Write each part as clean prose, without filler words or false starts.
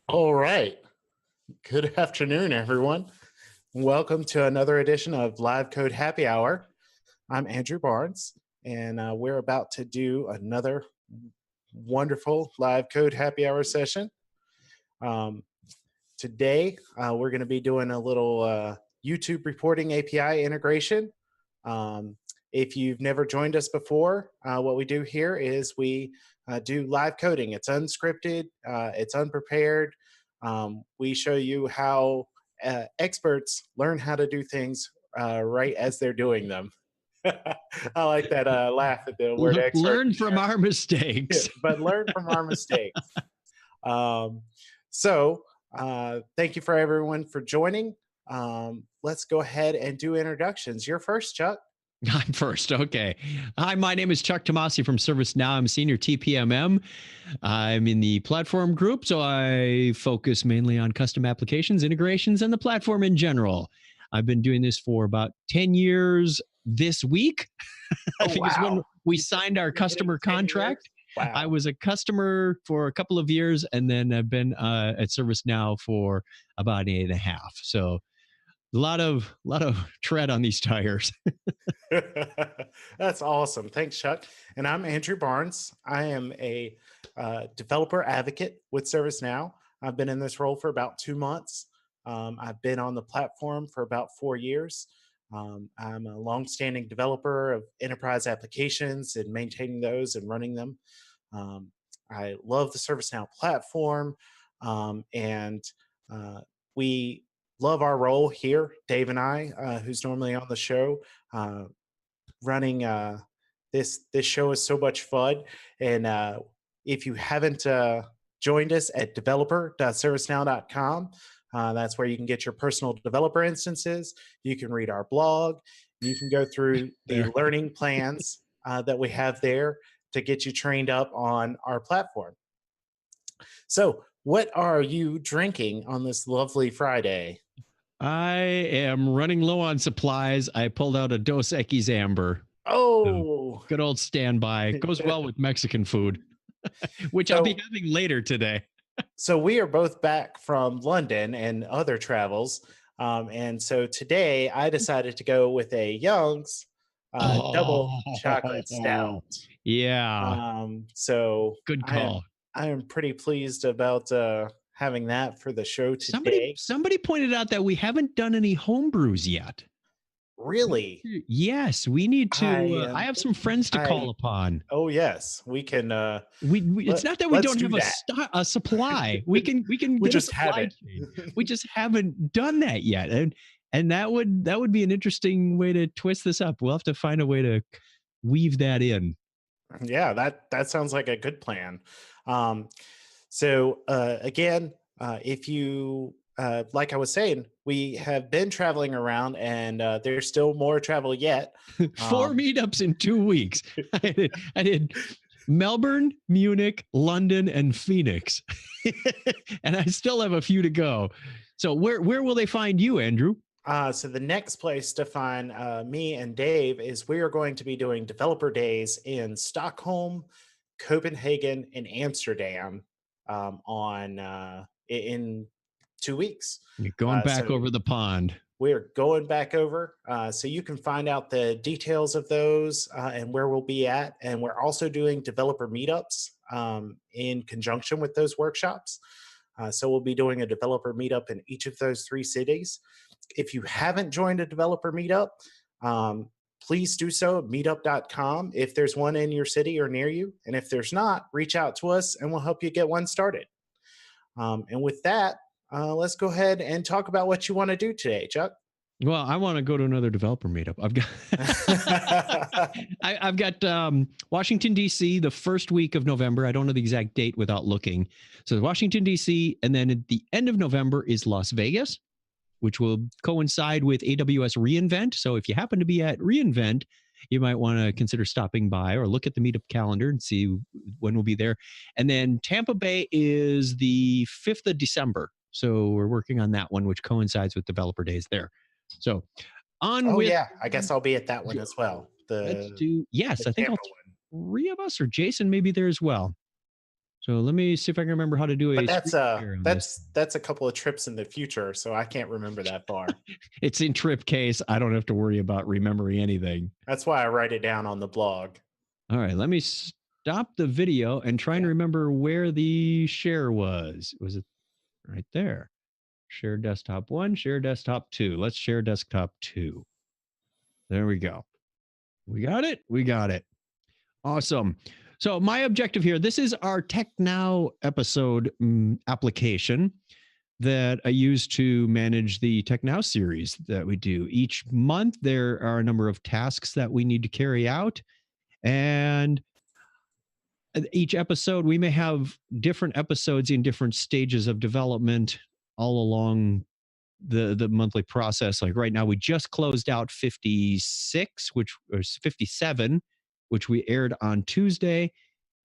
All right. Good afternoon, everyone. Welcome to another edition of Live Code Happy Hour. I'm Andrew Barnes, and we're about to do another wonderful Live Code Happy Hour session. Today, we're going to be doing a little YouTube reporting API integration. If you've never joined us before, what we do here is we do live coding. It's unscripted, it's unprepared. We show you how experts learn how to do things right as they're doing them. I like that laugh at the word expert. Learn from our mistakes. But learn from our mistakes. So thank you for everyone for joining. Let's go ahead and do introductions. You're first, Chuck. I'm first. Okay. Hi, my name is Chuck Tomasi from ServiceNow. I'm a senior TPMM. I'm in the platform group, so I focus mainly on custom applications, integrations, and the platform in general. I've been doing this for about 10 years this week. I think it's when we signed our customer contract. Wow. I was a customer for a couple of years, and then I've been at ServiceNow for about 8.5. So a lot of tread on these tires. That's awesome. Thanks, Chuck. And I'm Andrew Barnes. I am a developer advocate with ServiceNow. I've been in this role for about 2 months. I've been on the platform for about 4 years. I'm a longstanding developer of enterprise applications and maintaining those and running them. I love the ServiceNow platform, and we love our role here, Dave and I, who's normally on the show. Running this show is so much fun, and if you haven't joined us at developer.servicenow.com, that's where you can get your personal developer instances. You can read our blog. You can go through the learning plans that we have there to get you trained up on our platform. So, what are you drinking on this lovely Friday? I am running low on supplies. I pulled out a Dos Equis Amber. Oh, good old standby. Goes well with Mexican food, which I'll be having later today. So we are both back from London and other travels. And so today I decided to go with a Young's double chocolate stout. Yeah. So good call. I am pretty pleased about having that for the show today. Somebody pointed out that we haven't done any home brews yet. Really? Yes, we need to. I have some friends to call upon. Oh yes, we can. It's not that we don't have a supply. We can. We just haven't. We just haven't done that yet, and that would be an interesting way to twist this up. We'll have to find a way to weave that in. Yeah, that sounds like a good plan. So again, if you like I was saying, we have been traveling around, and there's still more travel yet. 4 meetups in 2 weeks. I did Melbourne, Munich, London, and Phoenix, and I still have a few to go. So where will they find you, Andrew? So the next place to find me and Dave is we are going to be doing developer days in Stockholm, Copenhagen, and Amsterdam in 2 weeks. You're going back over the pond. We're going back over. So you can find out the details of those and where we'll be at. And we're also doing developer meetups in conjunction with those workshops. So we'll be doing a developer meetup in each of those 3 cities. If you haven't joined a developer meetup, please do so at meetup.com if there's one in your city or near you. And if there's not, reach out to us and we'll help you get one started. And with that, let's go ahead and talk about what you want to do today, Chuck. Well, I want to go to another developer meetup. I've got Washington, D.C. the first week of November. I don't know the exact date without looking. So Washington, D.C. And then at the end of November is Las Vegas, which will coincide with AWS reInvent. So if you happen to be at reInvent, you might want to consider stopping by or look at the meetup calendar and see when we'll be there. And then Tampa Bay is the 5th of December. So we're working on that one, which coincides with developer days there. So yeah, I guess I'll be at that one as well. I think 3 of us, or Jason may be there as well. So let me see if I can remember how to do But a screen share on this. that's a couple of trips in the future, so I can't remember that far. It's in trip case. I don't have to worry about remembering anything. That's why I write it down on the blog. All right, let me stop the video and try and remember where the share was. Was it right there? Share desktop 1, share desktop 2. Let's share desktop 2. There we go. We got it. We got it. Awesome. So my objective here, this is our TechNow episode application that I use to manage the TechNow series that we do. Each month, there are a number of tasks that we need to carry out. And each episode, we may have different episodes in different stages of development all along the monthly process. Like right now, we just closed out 56, which was 57, which we aired on Tuesday.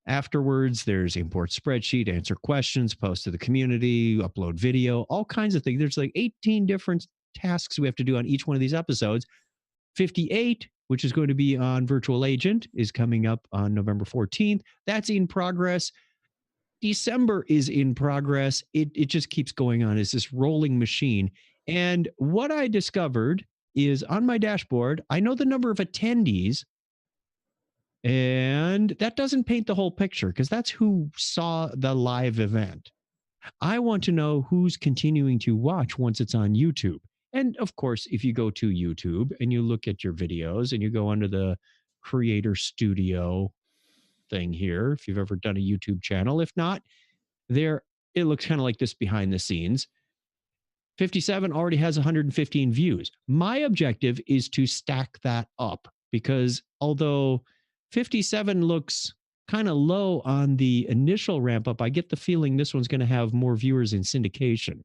Afterwards, there's import spreadsheet, answer questions, post to the community, upload video, all kinds of things. There's like 18 different tasks we have to do on each one of these episodes. 58, which is going to be on Virtual Agent, is coming up on November 14th. That's in progress. December is in progress. It just keeps going on. It's this rolling machine. And what I discovered is on my dashboard, I know the number of attendees, and that doesn't paint the whole picture because that's who saw the live event. I want to know who's continuing to watch once it's on YouTube. And of course, if you go to YouTube and you look at your videos and you go under the Creator Studio thing here, if you've ever done a YouTube channel, if not, there it looks kind of like this behind the scenes. 57 already has 115 views. My objective is to stack that up because although 57 looks kind of low on the initial ramp up, I get the feeling this one's going to have more viewers in syndication,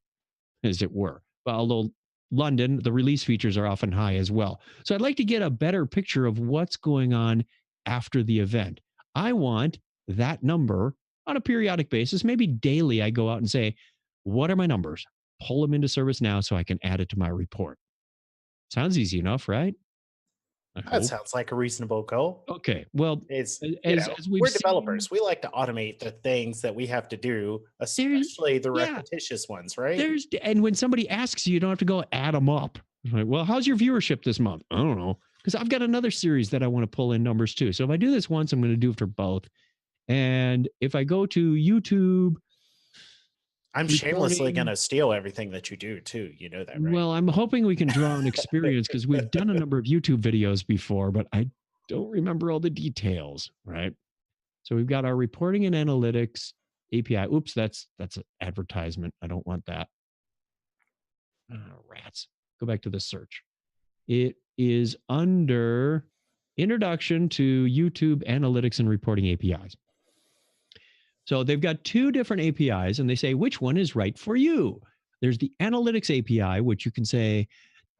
as it were. But although London, the release features are often high as well. So I'd like to get a better picture of what's going on after the event. I want that number on a periodic basis, maybe daily. I go out and say, what are my numbers? Pull them into ServiceNow so I can add it to my report. Sounds easy enough, right? That sounds like a reasonable goal. Okay. Well, It's as we've we're seen, developers. We like to automate the things that we have to do, especially the repetitious ones, right? And when somebody asks you, you don't have to go add them up. Like, well, how's your viewership this month? I don't know. Because I've got another series that I want to pull in numbers too. So if I do this once, I'm going to do it for both. And if I go to YouTube, I'm shamelessly going to steal everything that you do too. You know that, right? Well, I'm hoping we can draw on experience because we've done a number of YouTube videos before, but I don't remember all the details, right? So we've got our reporting and analytics API. Oops, that's an advertisement. I don't want that. Rats. Go back to the search. It is under Introduction to YouTube Analytics and Reporting APIs. So they've got two different APIs and they say, which one is right for you? There's the Analytics API, which you can say,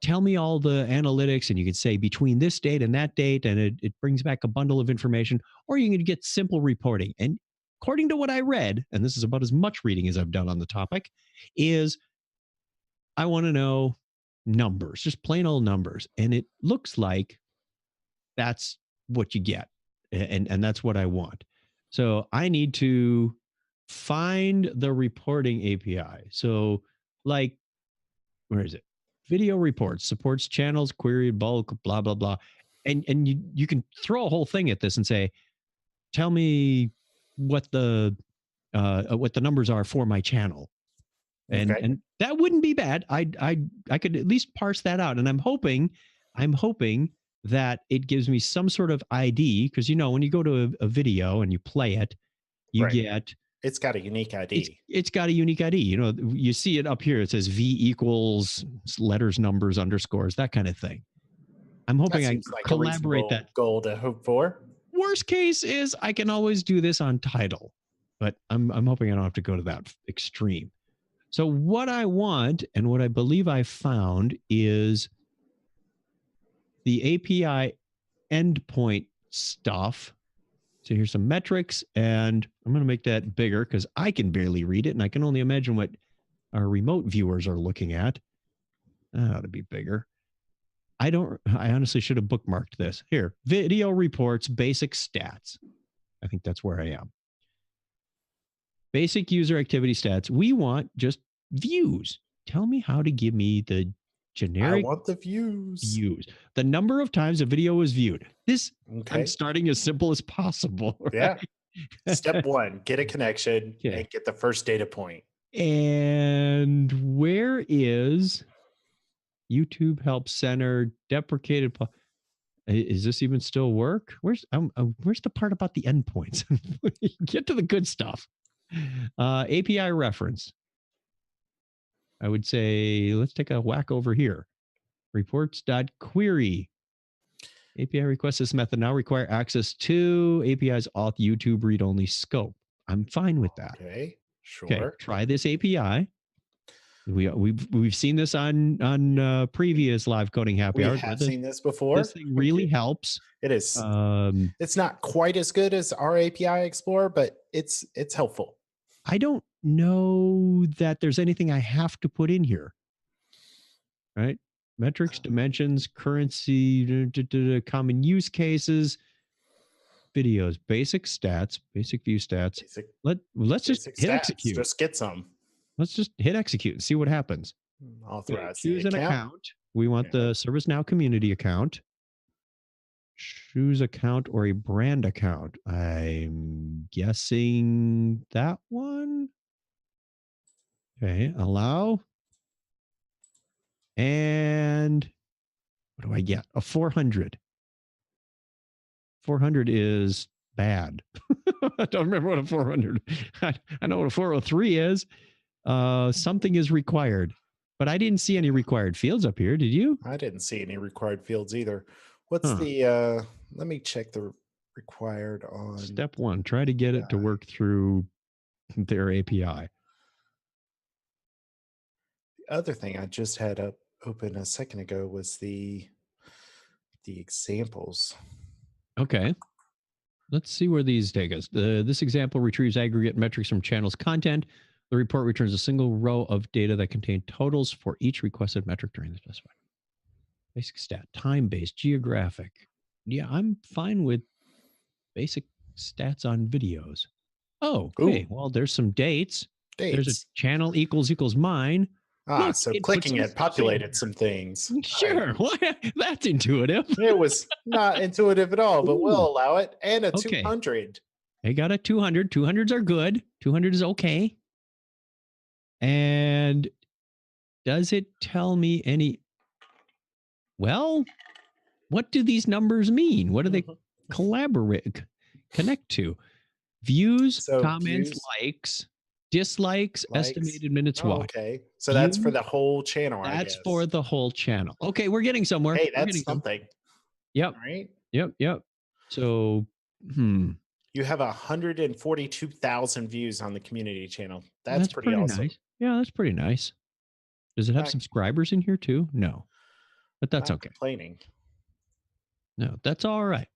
tell me all the analytics, and you can say between this date and that date, and it brings back a bundle of information, or you can get simple reporting. And according to what I read, and this is about as much reading as I've done on the topic, is I want to know numbers, just plain old numbers. And it looks like that's what you get. And that's what I want. So I need to find the reporting API. So like, where is it? Video reports, supports channels, query, bulk, blah, blah, blah. And you can throw a whole thing at this and say, tell me what the numbers are for my channel. And that wouldn't be bad. I could at least parse that out. And I'm hoping that it gives me some sort of ID, because when you go to a video and you play it, you get it's got a unique ID. It's got a unique ID. You see it up here. It says V equals letters, numbers, underscores, that kind of thing. I'm hoping I like collaborate that goal to hope for. Worst case is I can always do this on title, but I'm hoping I don't have to go to that extreme. So what I want and what I believe I found is the API endpoint stuff. So here's some metrics, and I'm going to make that bigger because I can barely read it, and I can only imagine what our remote viewers are looking at. That ought to be bigger. I honestly should have bookmarked this. Here, video reports, basic stats. I think that's where I am. basic user activity stats. We want just views. Tell me how to give me the generic I want the views. views. The number of times a video was viewed. This, Okay. I'm starting as simple as possible. Right? Yeah. Step 1, get a connection and get the first data point. And where is YouTube Help Center deprecated? Is this even still work? Where's the part about the endpoints? Get to the good stuff. API reference. I would say let's take a whack over here. Reports.query. API requests this method now require access to API's auth YouTube read-only scope. I'm fine with that. Okay, sure. Okay, try this API. We've seen this on previous live coding happy hours. We have seen this before. This thing really helps. It is. It's not quite as good as our API Explorer, but it's helpful. I don't know that there's anything I have to put in here. Right? Metrics, dimensions, currency, common use cases, videos, basic stats, basic view stats. Let's just hit execute. Just get some. Let's just hit execute and see what happens. Authorize. Choose an account. We want the ServiceNow community account. Choose account or a brand account. I'm guessing that one. Okay, allow. And what do I get? A 400. 400 is bad. I don't remember what a 400. I know what a 403 is. Something is required, but I didn't see any required fields up here. Did you? I didn't see any required fields either. What's the, let me check the required on. Step 1, try to get it to work through their API. The other thing I just had open a second ago was the examples. Okay. Let's see where these take us. This example retrieves aggregate metrics from channels content. The report returns a single row of data that contain totals for each requested metric during the specified. Basic stat, time-based, geographic. Yeah, I'm fine with basic stats on videos. Oh, okay. Well, there's some dates. There's a channel equals mine. Look, so clicking it populated some things. Sure. That's intuitive. It was not intuitive at all, but we'll allow it. And a 200. I got a 200. 200s are good. 200 is okay. And does it tell me any? Well, what do these numbers mean? What do they connect to? Views, comments, likes, dislikes, estimated minutes watched. Okay. So that's for the whole channel, That's for the whole channel. Okay, we're getting somewhere. Hey, that's something. Yep. Right? Yep. So, you have 142,000 views on the community channel. That's pretty awesome. Nice. Yeah, that's pretty nice. Does it have subscribers in here too? No. But that's okay. Complaining. No, that's all right.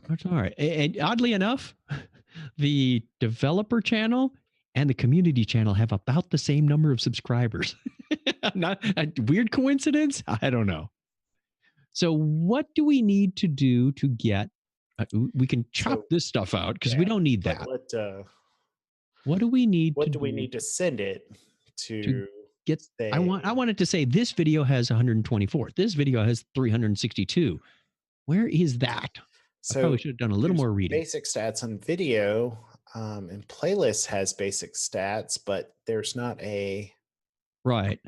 That's all right. And oddly enough, the developer channel and the community channel have about the same number of subscribers. Not a weird coincidence? I don't know. So what do we need to do to get, we can chop this stuff out because we don't need that. What do we need What do we need to send it to get? I want it to say this video has 124. This video has 362. Where is that? So I probably should have done a little more reading. Basic stats on video, and playlist has basic stats, but there's not a right.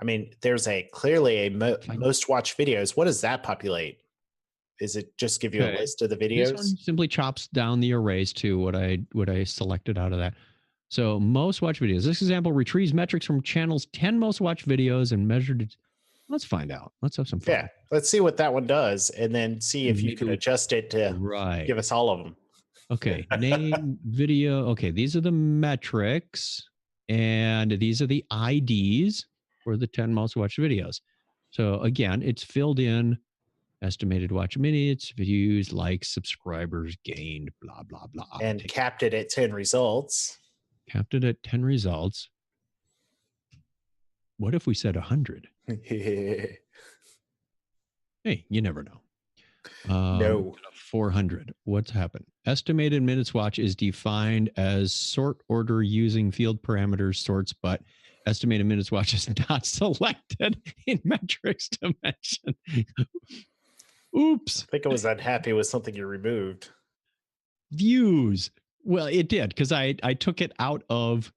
I mean, there's clearly a most watched videos. What does that populate? Is it just give you a list of the videos? This one simply chops down the arrays to what I selected out of that. So most watched videos. This example retrieves metrics from channel's 10 most watched videos and measured it. Let's find out. Let's have some fun. Yeah, let's see what that one does, and then see if you can adjust it to give us all of them. Okay, name, video. Okay, these are the metrics, and these are the IDs for the 10 most watched videos. So again, it's filled in estimated watch minutes, views, likes, subscribers gained, blah, blah, blah. And capped it at 10 results. Capped it at 10 results. What if we said 100? Hey, you never know. No. 400. What's happened? Estimated minutes watch is defined as sort order using field parameters sorts, but estimated minutes watch is not selected in metrics dimension. Oops. I think I was unhappy with something you removed. Views. Well, it did because I took it out of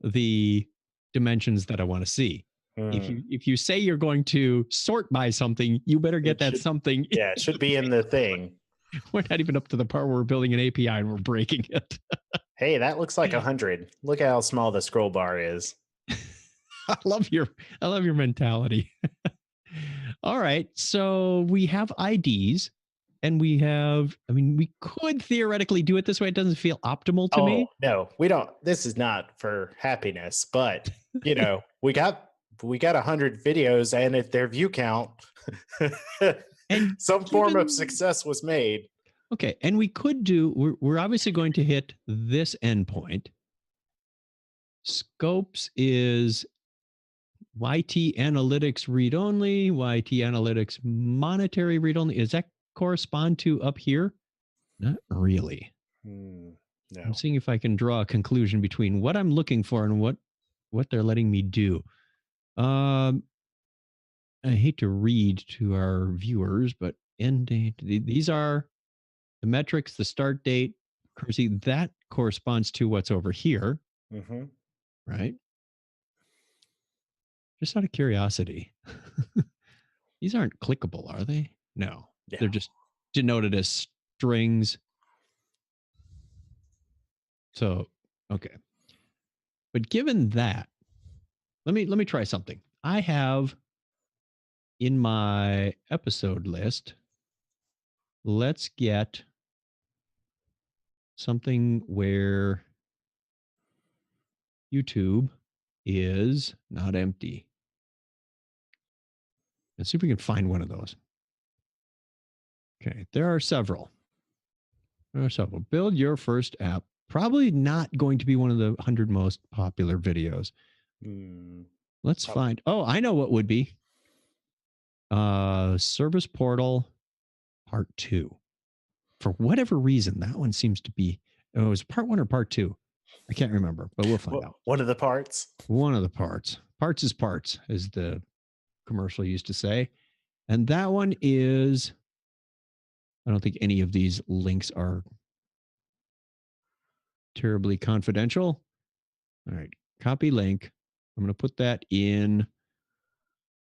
the dimensions that I want to see. If you say you're going to sort by something, you better get that something. Yeah, it should be in the thing. We're not even up to the part where we're building an API and we're breaking it. Hey, that looks like 100. Look at how small the scroll bar is. I love your mentality. All right, so we have IDs, and we could theoretically do it this way. It doesn't feel optimal to me. No, we don't. This is not for happiness, but we got 100 videos, and if their view count, and some form of success was made. Okay, and we could do. We're obviously going to hit this endpoint. Scopes is YT analytics read only, YT analytics monetary read only. Does that correspond to up here? Not really. No. I'm seeing if I can draw a conclusion between what I'm looking for and what they're letting me do. I hate to read to our viewers, but end date. These are the metrics, the start date, currency. That corresponds to what's over here, right? Just out of curiosity, these aren't clickable, are they? No, they're just denoted as strings. So, okay. But given that, let me try something. I have in my episode list, let's get something where YouTube is not empty. Let's see if we can find one of those. Okay, there are several. Build your first app. Probably not going to be one of the 100 most popular videos. Let's find. Oh, I know what would be. Service Portal Part 2. For whatever reason, that one seems to be. Oh, it was Part 1 or Part 2. I can't remember, but we'll find out. One of the parts. One of the parts. Parts is parts, as the commercial used to say. And that one is. I don't think any of these links are terribly confidential. All right, copy link. I'm going to put that in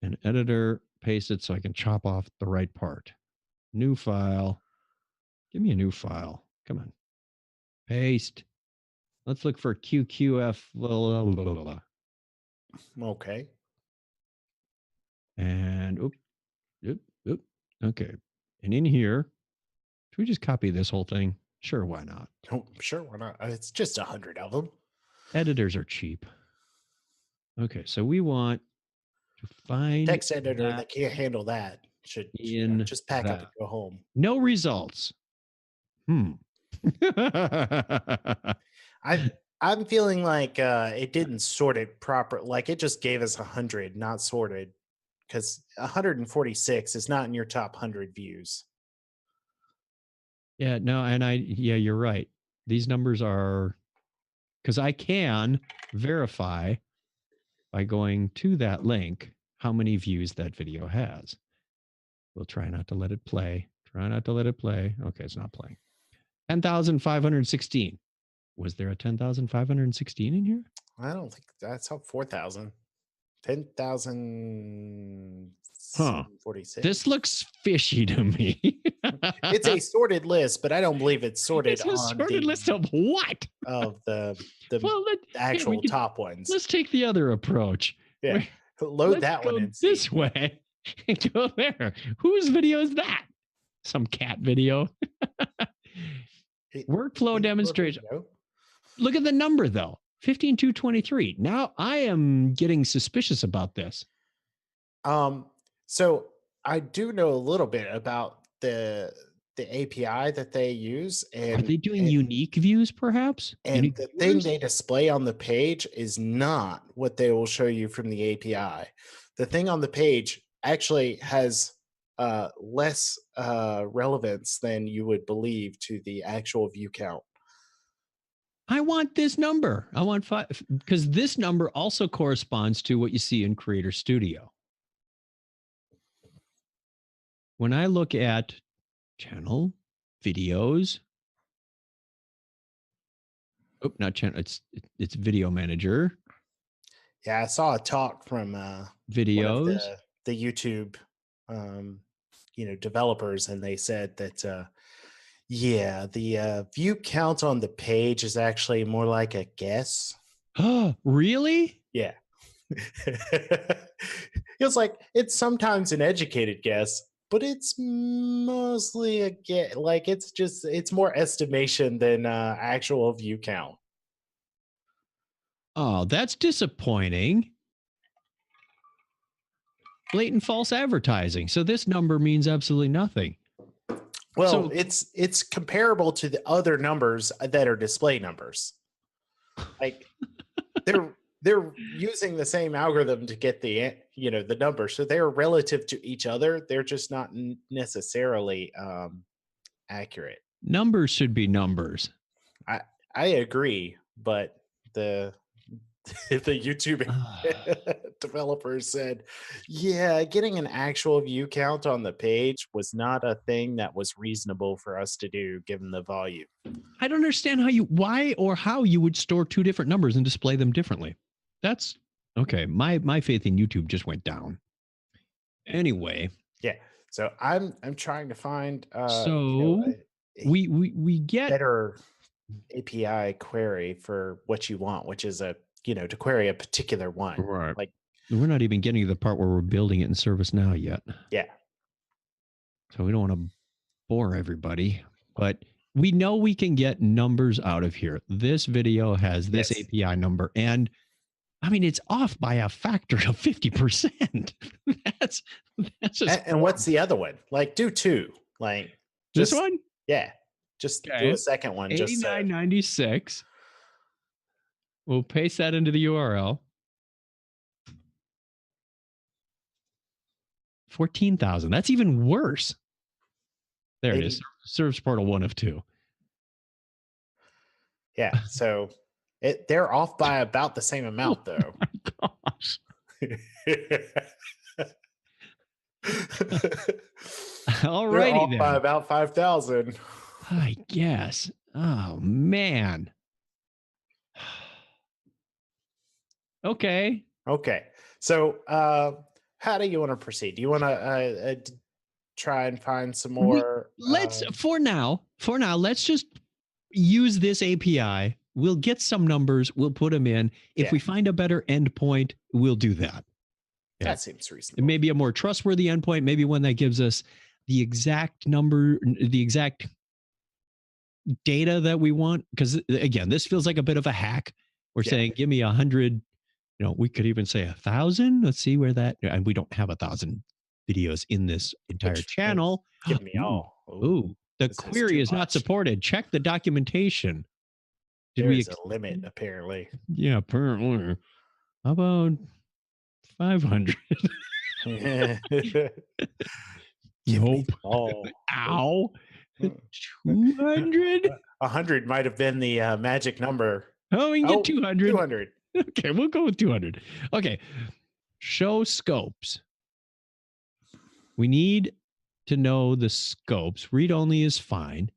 an editor, paste it so I can chop off the right part. New file. Give me a new file. Come on. Paste. Let's look for QQF. Okay. And oop. Okay. And in here, should we just copy this whole thing? Sure, why not? Oh, sure, why not? It's just 100 of them. Editors are cheap. Okay, so we want to find text editor that can't handle that should just pack up and go home. No results. I'm feeling like it didn't sort it proper. Like it just gave us 100, not sorted, because 146 is not in your top 100 views. Yeah, no, and you're right. These numbers are because I can verify by going to that link how many views that video has. We'll try not to let it play. Okay, it's not playing. 10,516. Was there a 10,516 in here? I don't think that's how 4,000. 10,046. This looks fishy to me. It's a sorted list, but I don't believe it's sorted. It's a sorted list of what? Of the actual top ones. Let's take the other approach. Yeah, load that one in this way and go there. Whose video is that? Some cat video. Workflow demonstration. Look at the number though. 15,223. Now I am getting suspicious about this. So I do know a little bit about the API that they use. And are they doing unique views perhaps? And the thing they display on the page is not what they will show you from the API. The thing on the page actually has less relevance than you would believe to the actual view count. I want this number. I want 5 because this number also corresponds to what you see in Creator Studio. When I look at channel, videos, oh, not channel, it's video manager, Yeah, I saw a talk from one of videos. the YouTube, um, developers, and they said that yeah, the view count on the page is actually more like a guess. Oh, really? Yeah. It's like it's sometimes an educated guess, but it's mostly a guess. Like it's more estimation than actual view count. Oh, that's disappointing. Blatant false advertising. So this number means absolutely nothing. Well, So it's comparable to the other numbers that are display numbers. Like they're using the same algorithm to get the number, so they're relative to each other. They're just not necessarily accurate. numbers should be numbers. I I agree, but the the YouTube developers said, yeah, getting an actual view count on the page was not a thing that was reasonable for us to do given the volume. I don't understand why or how you would store two different numbers and display them differently. That's okay. My faith in YouTube just went down. Anyway, Yeah. So I'm trying to find so a we get better API query for what you want, which is to query a particular one. right. Like, We're not even getting to the part where we're building it in ServiceNow yet. yeah. So we don't want to bore everybody, but we know we can get numbers out of here. This video has this Yes. API number, and I mean it's off by a factor of 50%. that's just And what's the other one? Like, do two. Like, this just one. yeah, just do Okay, a second one. Just so 8996. We'll paste that into the URL. 14,000. That's even worse. There it is. 80. Service portal 1 of 2. Yeah. So they're off by about the same amount, though. Oh my gosh. They're Alrighty off by then. about 5,000. I guess. Oh man. Okay. Okay. So, how do you want to proceed? Do you want to try and find some more? Let's for now, let's just use this API. We'll get some numbers, we'll put them in. If we find a better endpoint, we'll do that. Yeah. That seems reasonable. It may be a more trustworthy endpoint, maybe one that gives us the exact number, the exact data that we want. Because again, this feels like a bit of a hack. We're saying, give me 100. We could even say 1,000. Let's see where that, and we don't have 1,000 videos in this entire channel. Give me all. Ooh, the query is not supported. Check the documentation. There's a limit, apparently. Yeah, apparently. How about 500? Nope. All. Ow. 200? 100 might have been the magic number. Oh, we can get 200. 200. Okay, we'll go with 200. Okay. Show scopes. We need to know the scopes. Read only is fine.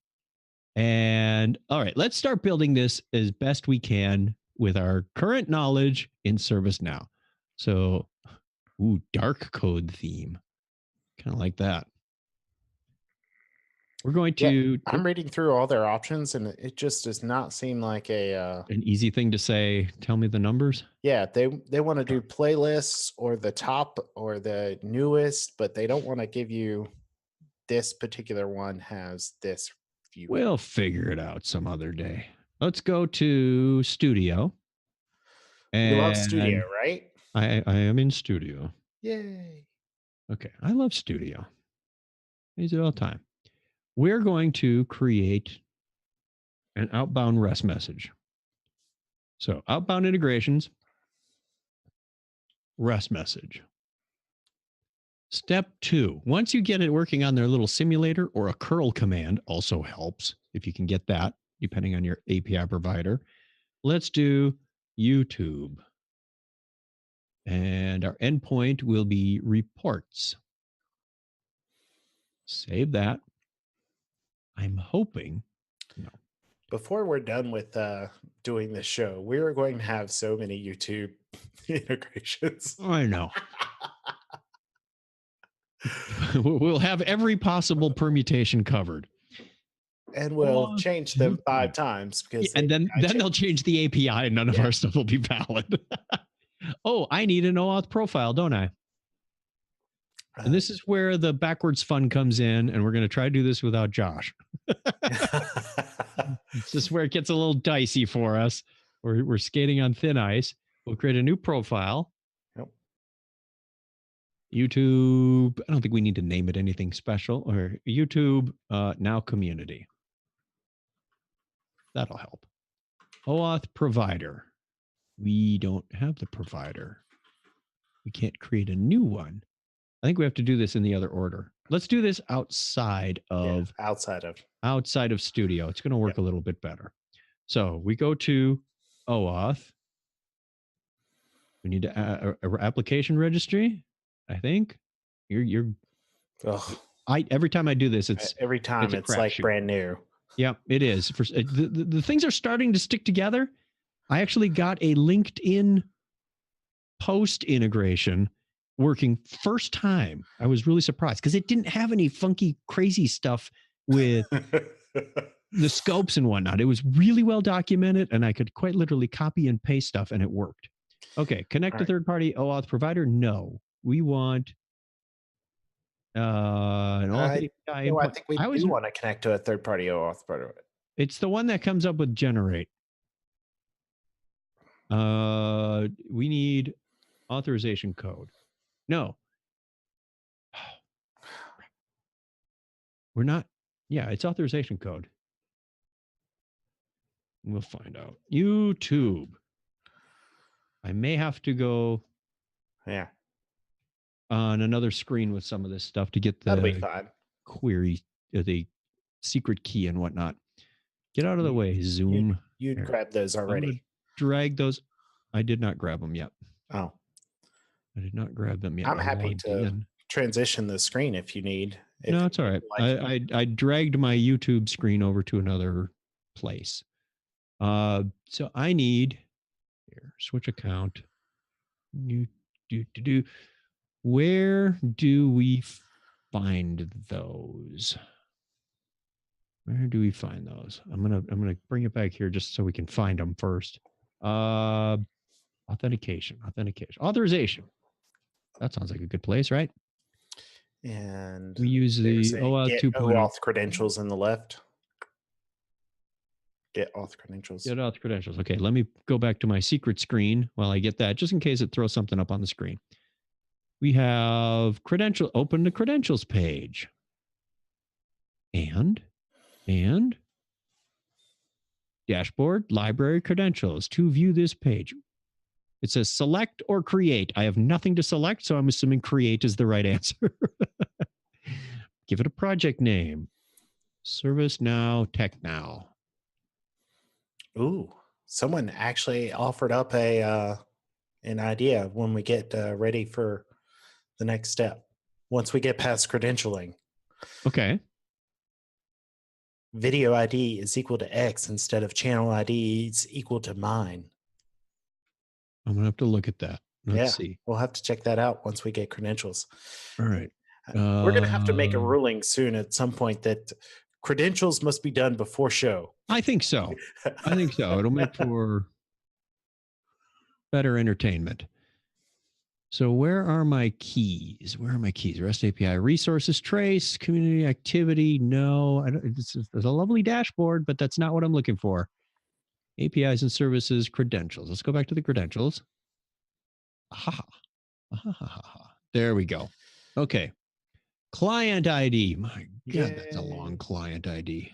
And all right, let's start building this as best we can with our current knowledge in ServiceNow. So, dark code theme. Kind of like that. We're going to. I'm reading through all their options, and it just does not seem like an easy thing to say. Tell me the numbers. Yeah, they want to do playlists or the top or the newest, but they don't want to give you this particular one has this view. We'll figure it out some other day. Let's go to Studio. You love Studio, right? I am in Studio. Yay. Okay, I love Studio. I use it all the time. We're going to create an outbound REST message. So outbound integrations, REST message. Step 2, once you get it working on their little simulator, or a curl command also helps if you can get that, depending on your API provider. Let's do YouTube. And our endpoint will be reports. Save that. I'm hoping, no. Before we're done with doing this show, we are going to have so many YouTube integrations. I know. We'll have every possible permutation covered. And we'll change them 5 times because and then they'll change the API and none of our stuff will be valid. Oh, I need an OAuth profile, don't I? And this is where the backwards fun comes in, and we're going to try to do this without Josh. It's just where it gets a little dicey for us. We're skating on thin ice. We'll create a new profile. Yep. YouTube, I don't think we need to name it anything special. Or YouTube Now Community. That'll help. OAuth provider. We don't have the provider. We can't create a new one. I think we have to do this in the other order. Let's do this outside of Studio. It's going to work a little bit better. So we go to OAuth. We need to application registry. I think every time I do this, it's like brand new. Yeah, it is. The things are starting to stick together. I actually got a LinkedIn post integration working first time. I was really surprised because it didn't have any funky, crazy stuff with the scopes and whatnot. It was really well documented, and I could quite literally copy and paste stuff, and it worked. Okay, connect to third-party OAuth provider. No, we want an OAuth API. No, I think we do want to connect to a third-party OAuth provider. It's the one that comes up with generate. We need authorization code. No. We're not. Yeah, it's authorization code. We'll find out. YouTube. I may have to go on another screen with some of this stuff to get the query, the secret key and whatnot. Get out of the way, Zoom. You'd grab those already. Drag those. I did not grab them yet. Oh. I did not grab them yet. I'm happy to transition the screen if you need. No, it's all right. I dragged my YouTube screen over to another place. So I need here, switch account. Where do we find those? Where do we find those? I'm gonna bring it back here just so we can find them first. Authentication, authorization. That sounds like a good place, right? And we use the OAuth 2.0 OAuth credentials in the left. Get auth credentials. Get auth credentials. Okay, let me go back to my secret screen while I get that, just in case it throws something up on the screen. We have open the credentials page. And dashboard, library credentials. To view this page, it says select or create. I have nothing to select, so I'm assuming create is the right answer. Give it a project name. ServiceNow, TechNow. Ooh, someone actually offered up an idea when we get ready for the next step. Once we get past credentialing. Okay. Video ID is equal to X instead of channel ID is equal to mine. I'm going to have to look at that. Let's see. We'll have to check that out once we get credentials. All right. We're going to have to make a ruling soon at some point that credentials must be done before show. I think so. It'll make for better entertainment. So where are my keys? REST API, resources, trace, community activity. No, there's a lovely dashboard, but that's not what I'm looking for. APIs and services, credentials. Let's go back to the credentials. There we go. Okay. Client ID. My God, that's a long client ID.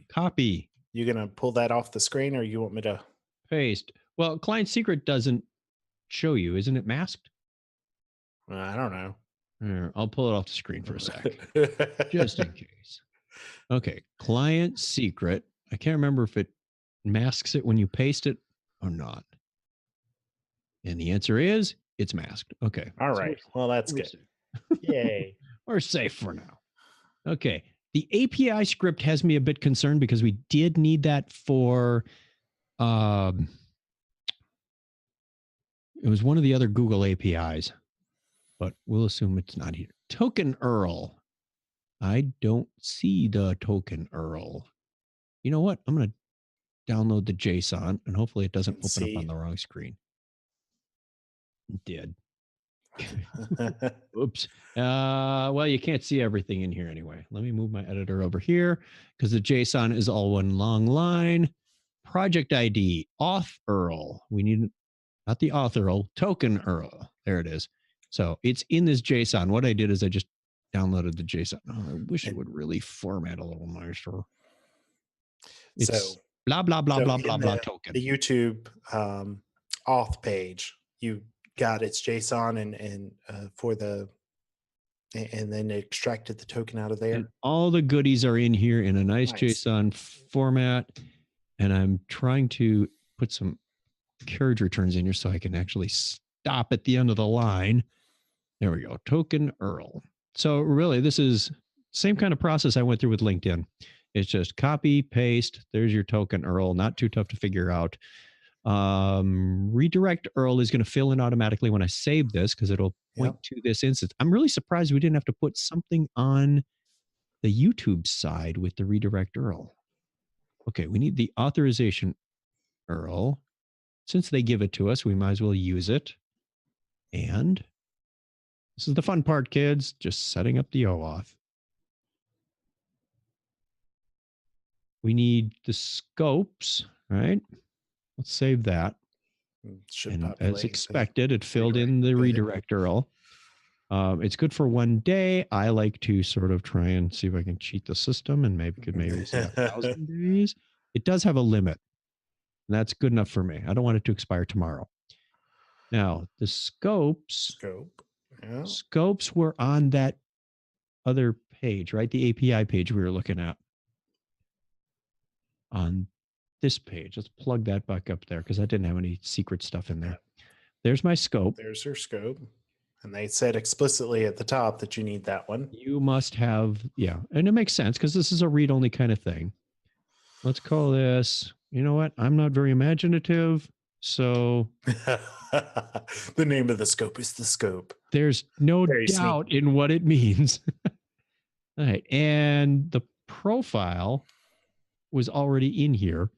Copy. You going to pull that off the screen or you want me to? Paste. Well, client secret doesn't show you. Isn't it masked? I don't know. I'll pull it off the screen for a sec, just in case. Okay, client secret. I can't remember if it masks it when you paste it or not. And the answer is it's masked. Okay. All right. Well, that's good. Yay. We're safe for now. Okay. The API script has me a bit concerned because we did need that for it was one of the other Google APIs, but we'll assume it's not here. Token URL. I don't see the token URL. You know what? I'm going to download the JSON and hopefully it doesn't open up on the wrong screen. It did. Oops. Well, you can't see everything in here anyway. Let me move my editor over here because the JSON is all one long line. Project ID, auth URL. We need not the auth URL, token URL. There it is. So it's in this JSON. What I did is I just downloaded the JSON. Oh, I wish it would really format a little nicer. It's blah, blah, blah, blah, blah, blah, token. The YouTube auth page, you got its JSON and for the, and then extracted the token out of there. And all the goodies are in here in a nice JSON format. And I'm trying to put some carriage returns in here so I can actually stop at the end of the line. There we go. Token URL. So really, this is same kind of process I went through with LinkedIn. It's just copy, paste. There's your token URL. Not too tough to figure out. Redirect URL is going to fill in automatically when I save this because it'll point to this instance. I'm really surprised we didn't have to put something on the YouTube side with the redirect URL. Okay, we need the authorization URL. Since they give it to us, we might as well use it. And this is the fun part, kids, just setting up the OAuth. We need the scopes, right? Let's save that. And as expected, it filled in the redirect URL. It's good for 1 day. I like to sort of try and see if I can cheat the system and maybe say 1,000 days. It does have a limit. And that's good enough for me. I don't want it to expire tomorrow. Now, the scopes were on that other page, right? The API page we were looking at. On this page. Let's plug that back up there because I didn't have any secret stuff in there. There's my scope. There's your scope. And they said explicitly at the top that you need that one. You must have, yeah. And it makes sense because this is a read-only kind of thing. Let's call this, you know what? I'm not very imaginative. So the name of the scope is the scope. There's no doubt in what it means. All right. And the profile was already in here,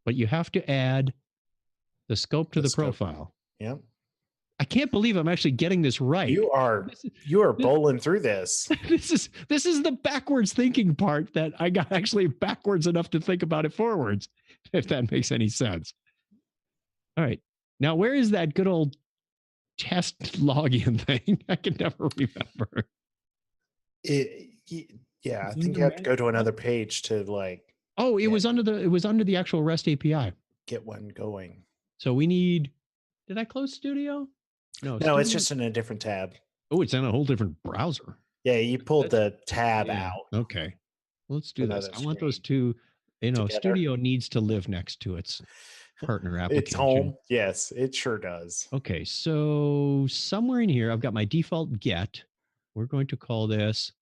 but you have to add the scope to the profile. Yep. I can't believe I'm actually getting this right. You are bowling through this. This is the backwards thinking part that I got actually backwards enough to think about it forwards, if that makes any sense. All right. Now, where is that good old test login thing? I can never remember. Yeah, I think you have to go to another page to like. Oh, it was under the actual REST API. Get one going. So we need. Did I close Studio? No, it's just in a different tab. Oh, it's in a whole different browser. Yeah, you pulled the tab out. Okay. Let's do this. I want those two, together. Studio needs to live next to its partner application. It's home. Yes, it sure does. Okay, so somewhere in here, I've got my default get. We're going to call this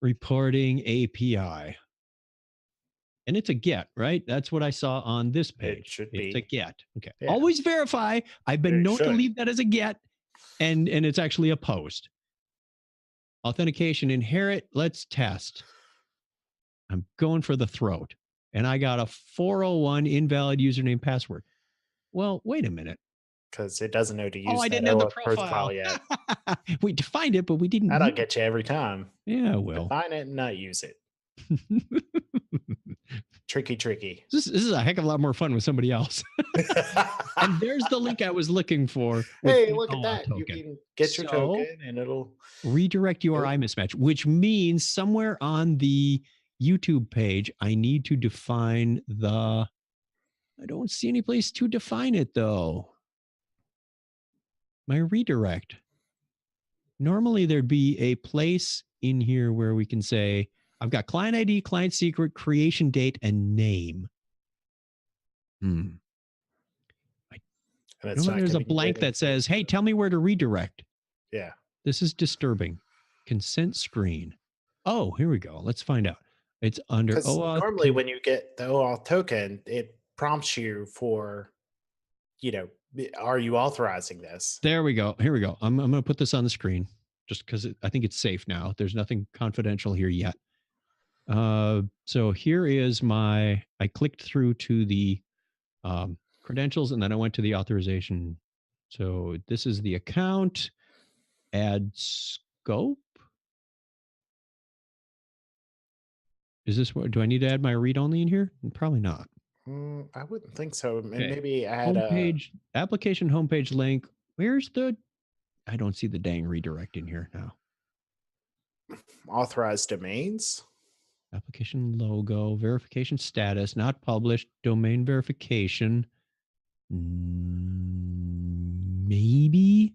reporting API. And it's a get, right? That's what I saw on this page. It should be. It's a get. Okay. Yeah. Always verify. I've been known to leave that as a get, and it's actually a post. Authentication inherit. Let's test. I'm going for the throat. And I got a 401 invalid username password. Well, wait a minute. Because it doesn't know to use I didn't have the profile yet. We defined it, but we didn't. That'll get you every time. Yeah, well. Define it and not use it. Tricky. This is a heck of a lot more fun with somebody else. And there's the link I was looking for. Hey, look at that. You can get your token and it'll redirect URI mismatch, which means somewhere on the YouTube page, I need to define I don't see any place to define it though. My redirect. Normally there'd be a place in here where we can say, I've got client ID, client secret, creation date, and name. And it's Normally not there's a giving you blank any that says, hey, tell me where to redirect. Yeah. This is disturbing. Consent screen. Oh, here we go. Let's find out. It's under Because OAuth. normally when you get the OAuth token, it prompts you for, are you authorizing this? There we go. Here we go. I'm going to put this on the screen just because I think it's safe now. There's nothing confidential here yet. So here is I clicked through to the credentials and then I went to the authorization. So this is the account. Add scope. Is this what, do I need to add my read only in here? Probably not. I wouldn't think so. And Okay. maybe add homepage, application homepage link. Where's I don't see the dang redirect in here now. authorized domains. Application logo, verification status, not published, domain verification. Maybe.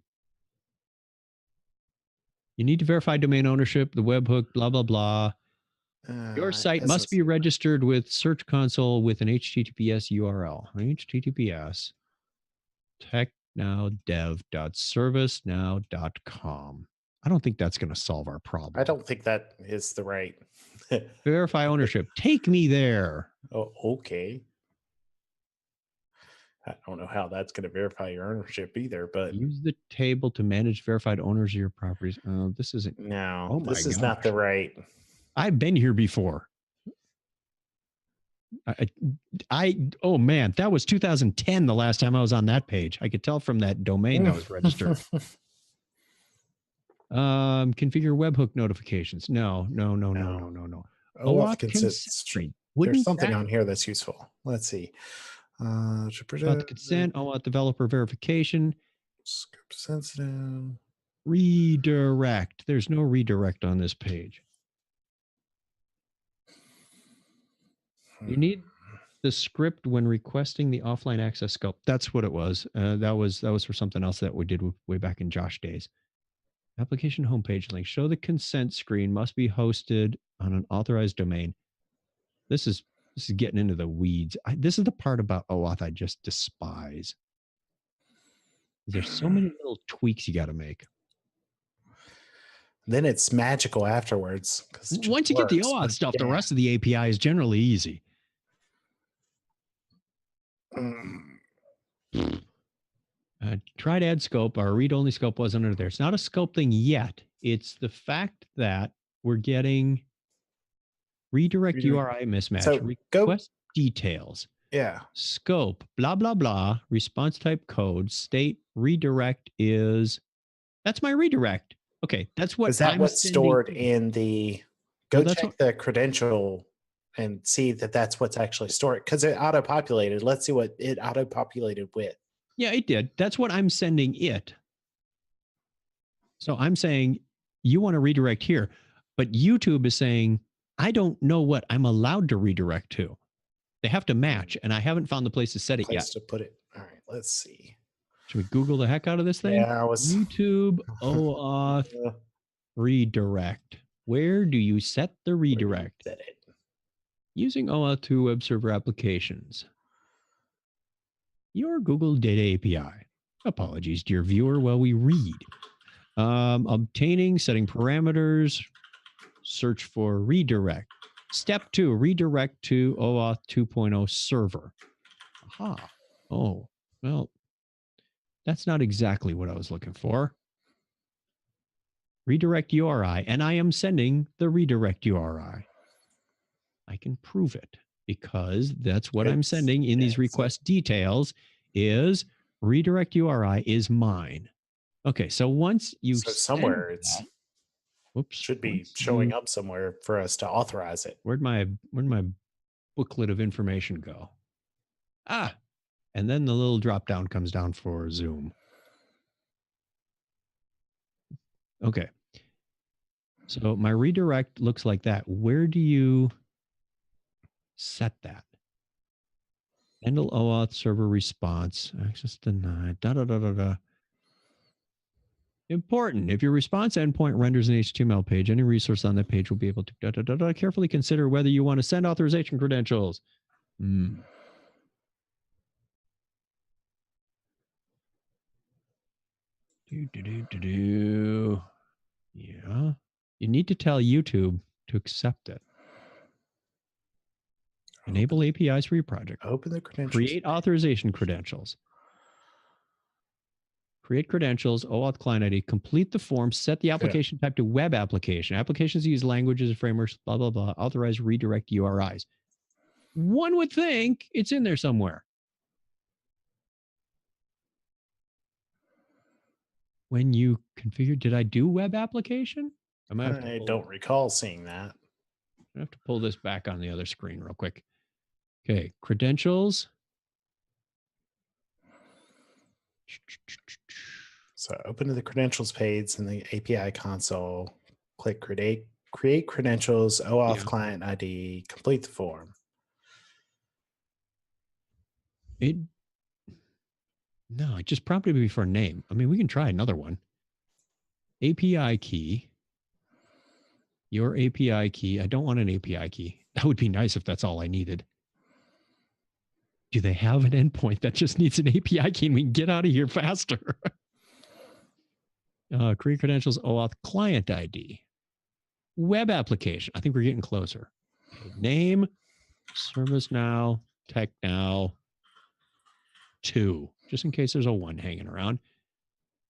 You need to verify domain ownership, the webhook, blah, blah, blah. Your site must be registered with Search Console with an HTTPS URL. HTTPS technowdev.servicenow.com. I don't think that's going to solve our problem. I don't think that is the right. Verify ownership. Take me there. Oh, okay. I don't know how that's going to verify your ownership either, but use the table to manage verified owners of your properties. This isn't. No, oh my this is not the right. I've been here before. Oh man, that was 2010 the last time I was on that page. I could tell from that domain that was registered. Configure webhook notifications. No. OAuth consent screen. There's something on here that's useful. Let's see. About the consent, OAuth developer verification. Scope sensitive. Redirect. There's no redirect on this page. You need the script when requesting the offline access scope. That's what it was. That was for something else that we did way back in Josh days. Application homepage link. Show the consent screen must be hosted on an authorized domain. This is getting into the weeds. This is the part about OAuth I just despise. There's so many little tweaks you got to make. Then it's magical afterwards. Once you get the OAuth stuff, the rest of the API is generally easy. Tried add scope. Our read-only scope wasn't under there. It's not a scope thing yet. It's the fact that we're getting redirect URI mismatch. So request details. Yeah. Scope, blah, blah, blah. Response type code. State redirect is, that's my redirect. Okay, that's what. Is that what's stored in the, go check the credential and see that that's what's actually stored, because it auto-populated. Let's see what it auto-populated with. Yeah, it did. That's what I'm sending it. So I'm saying you want to redirect here, but YouTube is saying, I don't know what I'm allowed to redirect to. They have to match, and I haven't found the place to set it yet. To put it. All right, let's see. Should we Google the heck out of this thing? Yeah, YouTube OAuth redirect. Where do you set the redirect? Set it. Using OAuth 2 web server applications. Your Google Data API. Apologies, dear viewer, while we read. Obtaining, setting parameters, search for redirect. Step 2, redirect to OAuth 2.0 server. Aha. Oh, well, that's not exactly what I was looking for. Redirect URI, and I am sending the redirect URI. I can prove it because that's what I'm sending in these request details is redirect URI is mine. Okay, so once you somewhere it's should be showing up somewhere for us to authorize it. Where'd my booklet of information go? And then the little drop down comes down for Zoom. Okay. So my redirect looks like that. Where do you set that? Handle OAuth server response. Access denied. Important. If your response endpoint renders an HTML page, any resource on that page will be able to carefully consider whether you want to send authorization credentials. Hmm. Yeah. You need to tell YouTube to accept it. Enable APIs for your project. Open the credentials. Create authorization credentials. Create credentials, OAuth client ID, complete the form, set the application type to web application. Applications use languages and frameworks, blah, blah, blah. Authorize redirect URIs. One would think it's in there somewhere. When you configure, did I do web application? I don't recall seeing that. I have to pull this back on the other screen real quick. Okay, credentials. So open to the credentials page in the API console, click create credentials, OAuth client ID, complete the form. No, it just prompted me for a name. I mean, we can try another one. API key. Your API key. I don't want an API key. That would be nice if that's all I needed. Do they have an endpoint that just needs an API key and we can get out of here faster? Create credentials, OAuth client ID. Web application. I think we're getting closer. Okay, name, ServiceNow, TechNow 2, just in case there's a 1 hanging around.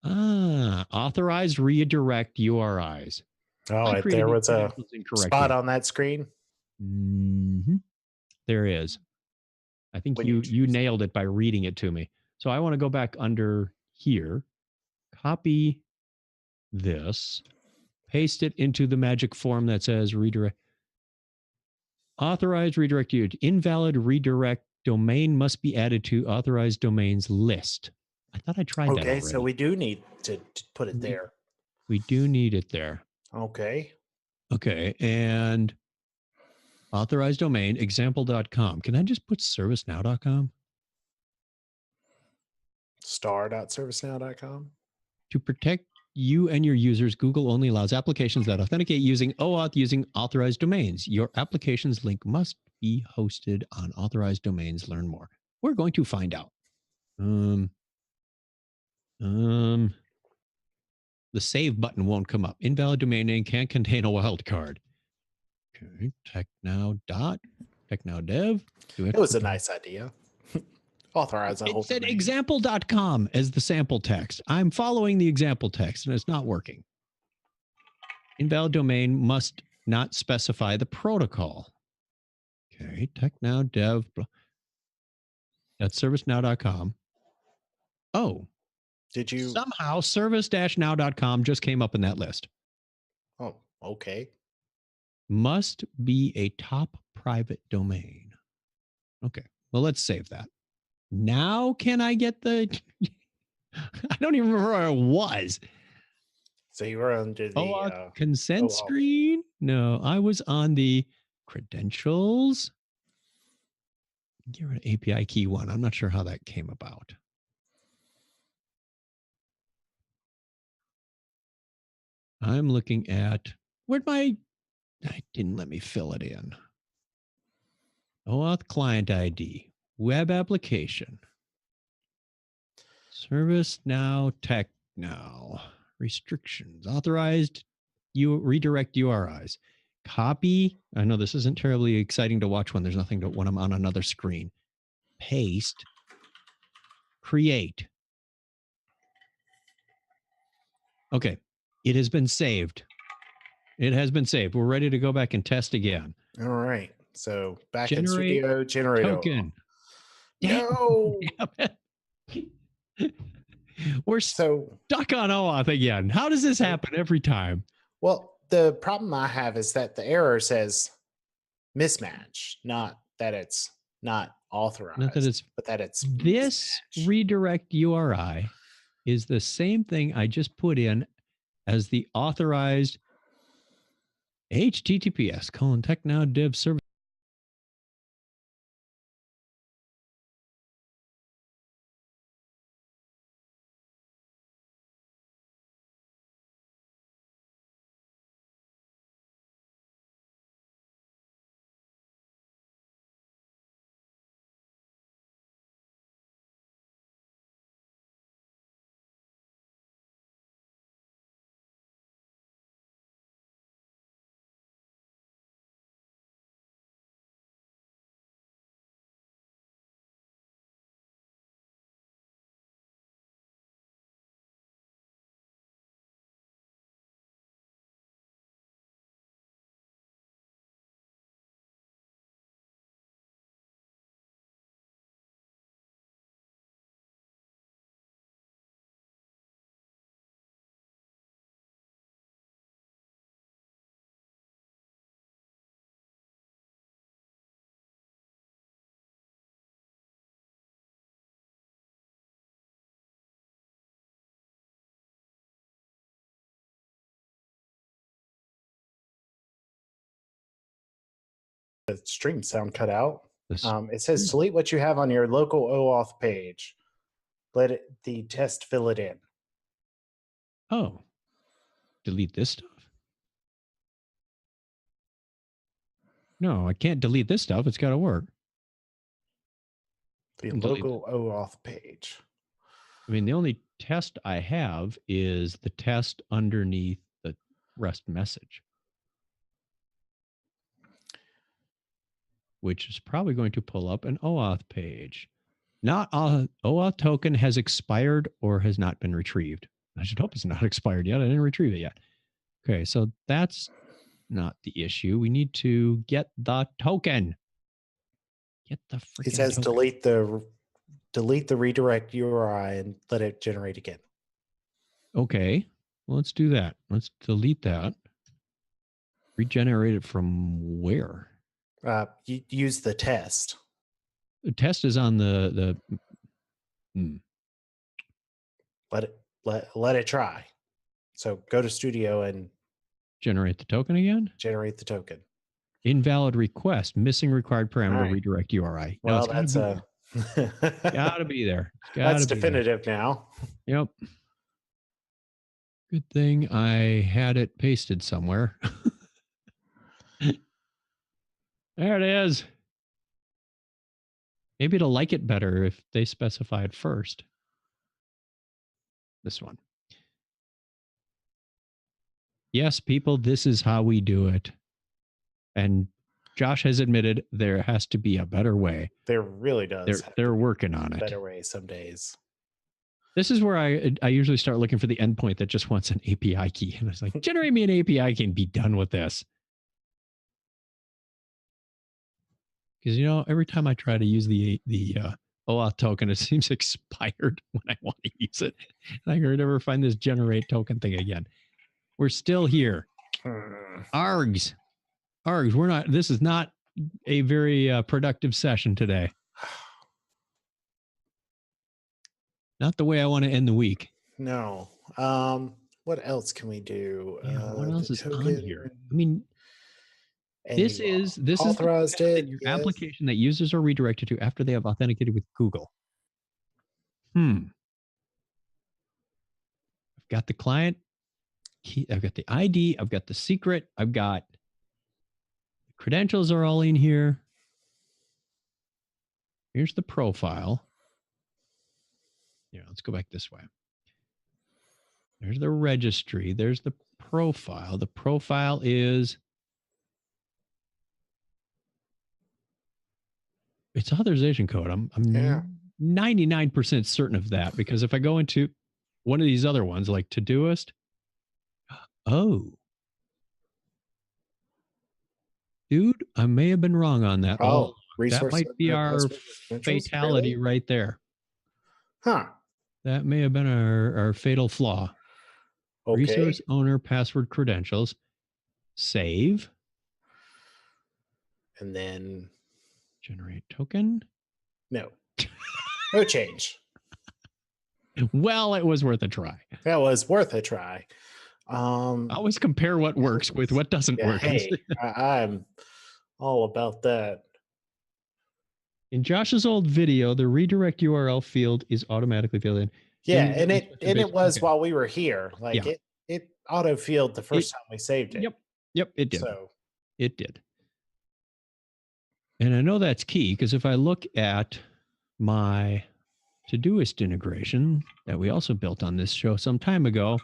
Authorized redirect URIs. Oh, there was a spot on that screen. Mm-hmm. There is. I think you nailed it by reading it to me. So I want to go back under here, copy this, paste it into the magic form that says redirect. Authorized redirect you. Invalid redirect domain must be added to authorized domains list. I thought I tried that already. Okay, so we do need to put it there. We do need it there. Okay. Okay, and authorized domain, example.com. Can I just put servicenow.com? star.servicenow.com. To protect you and your users, Google only allows applications that authenticate using OAuth using authorized domains. Your application's link must be hosted on authorized domains. Learn more. We're going to find out. The save button won't come up. Invalid domain name can't contain a wildcard. Okay, TechNow dev. It was a nice idea. Authorize a whole It said example.com as the sample text. I'm following the example text and it's not working. Invalid domain must not specify the protocol. Okay, TechNow dev. That's servicenow.com. Oh. Did you? Somehow service-now.com just came up in that list. Oh, okay. Must be a top private domain. Okay, well, let's save that. Now can I get the... I don't even remember where I was. So you were under the... consent screen? No, I was on the credentials. Get rid of API key 1. I'm not sure how that came about. I'm looking at... Where'd my... I didn't let me fill it in. OAuth client ID. Web application. ServiceNow TechNow. Restrictions. Authorized redirect URIs. Copy. I know this isn't terribly exciting to watch when there's nothing to when I'm on another screen. Paste. Create. Okay. It has been saved. It has been saved. We're ready to go back and test again. All right. So back in studio, generate token. No. We're stuck on OAuth again. How does this happen every time? Well, the problem I have is that the error says mismatch, not that it's not authorized, not that it's, but that it's this mismatch. Redirect URI is the same thing I just put in as the authorized https://technow dev service. The stream sound cut out. This, It says delete what you have on your local OAuth page. Let the test fill it in. oh, delete this stuff? No, I can't delete this stuff. It's got to work. The local OAuth page. I mean, the only test I have is the test underneath the REST message, which is probably going to pull up an OAuth page. Not OAuth token has expired or has not been retrieved. I should hope it's not expired yet. I didn't retrieve it yet. Okay, so that's not the issue. We need to get the token. Get the freaking It says token. delete the redirect URI and let it generate again. Okay, well, let's do that. Let's delete that. Regenerate it from where? You use the test. The test is on the Let it try. So go to Studio and generate the token again. Generate the token. Invalid request. Missing required parameter. Right. Redirect URI. Well, no, it's gotta be there. That's definitive now. Yep. Good thing I had it pasted somewhere. There it is. Maybe it'll like it better if they specify it first. This one. Yes, people, this is how we do it. And Josh has admitted there has to be a better way. There really does. They're working on it. Better way some days. This is where I usually start looking for the endpoint that just wants an API key. And it's like, generate me an API key and be done with this. Because, every time I try to use the OAuth token, it seems expired when I want to use it. And I can never find this generate token thing again. We're still here. Args. This is not a very productive session today. Not the way I want to end the week. No. What else can we do? Yeah, what else is on here? I mean, and this is authorized it. Your application that users are redirected to after they have authenticated with Google. I've got the client key. I've got the ID. I've got the secret. I've got the credentials are all in here. Here's the profile. Yeah, let's go back this way. There's the registry. There's the profile. The profile is it's authorization code. I'm 99% certain of that, because if I go into one of these other ones like Todoist, dude, I may have been wrong on that. That might be our fatality right there. Huh. That may have been our fatal flaw. Okay. Resource owner password credentials. Save. And then generate token. No. No change. Well, it was worth a try. That was worth a try. Always compare what works with what doesn't work. Hey, I'm all about that. In Josh's old video, the redirect URL field is automatically filled in. Yeah, and it was while we were here. Like it auto-filled the first time we saved it. Yep, it did. So it did. And I know that's key, because if I look at my Todoist integration that we also built on this show some time ago,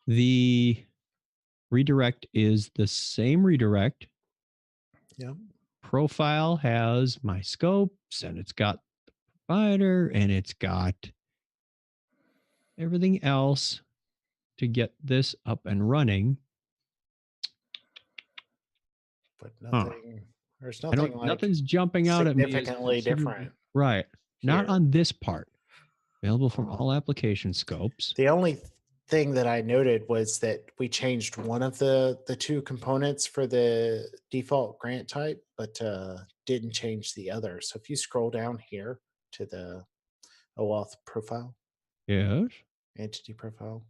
the redirect is the same redirect. Yep. Profile has my scopes, and it's got the provider, and it's got everything else to get this up and running. But nothing, there's nothing like nothing's jumping out at me. Significantly different. Right. Here. Not on this part. Available from all application scopes. The only thing that I noted was that we changed one of the two components for the default grant type, but didn't change the other. So if you scroll down here to the OAuth profile, yes, entity profile,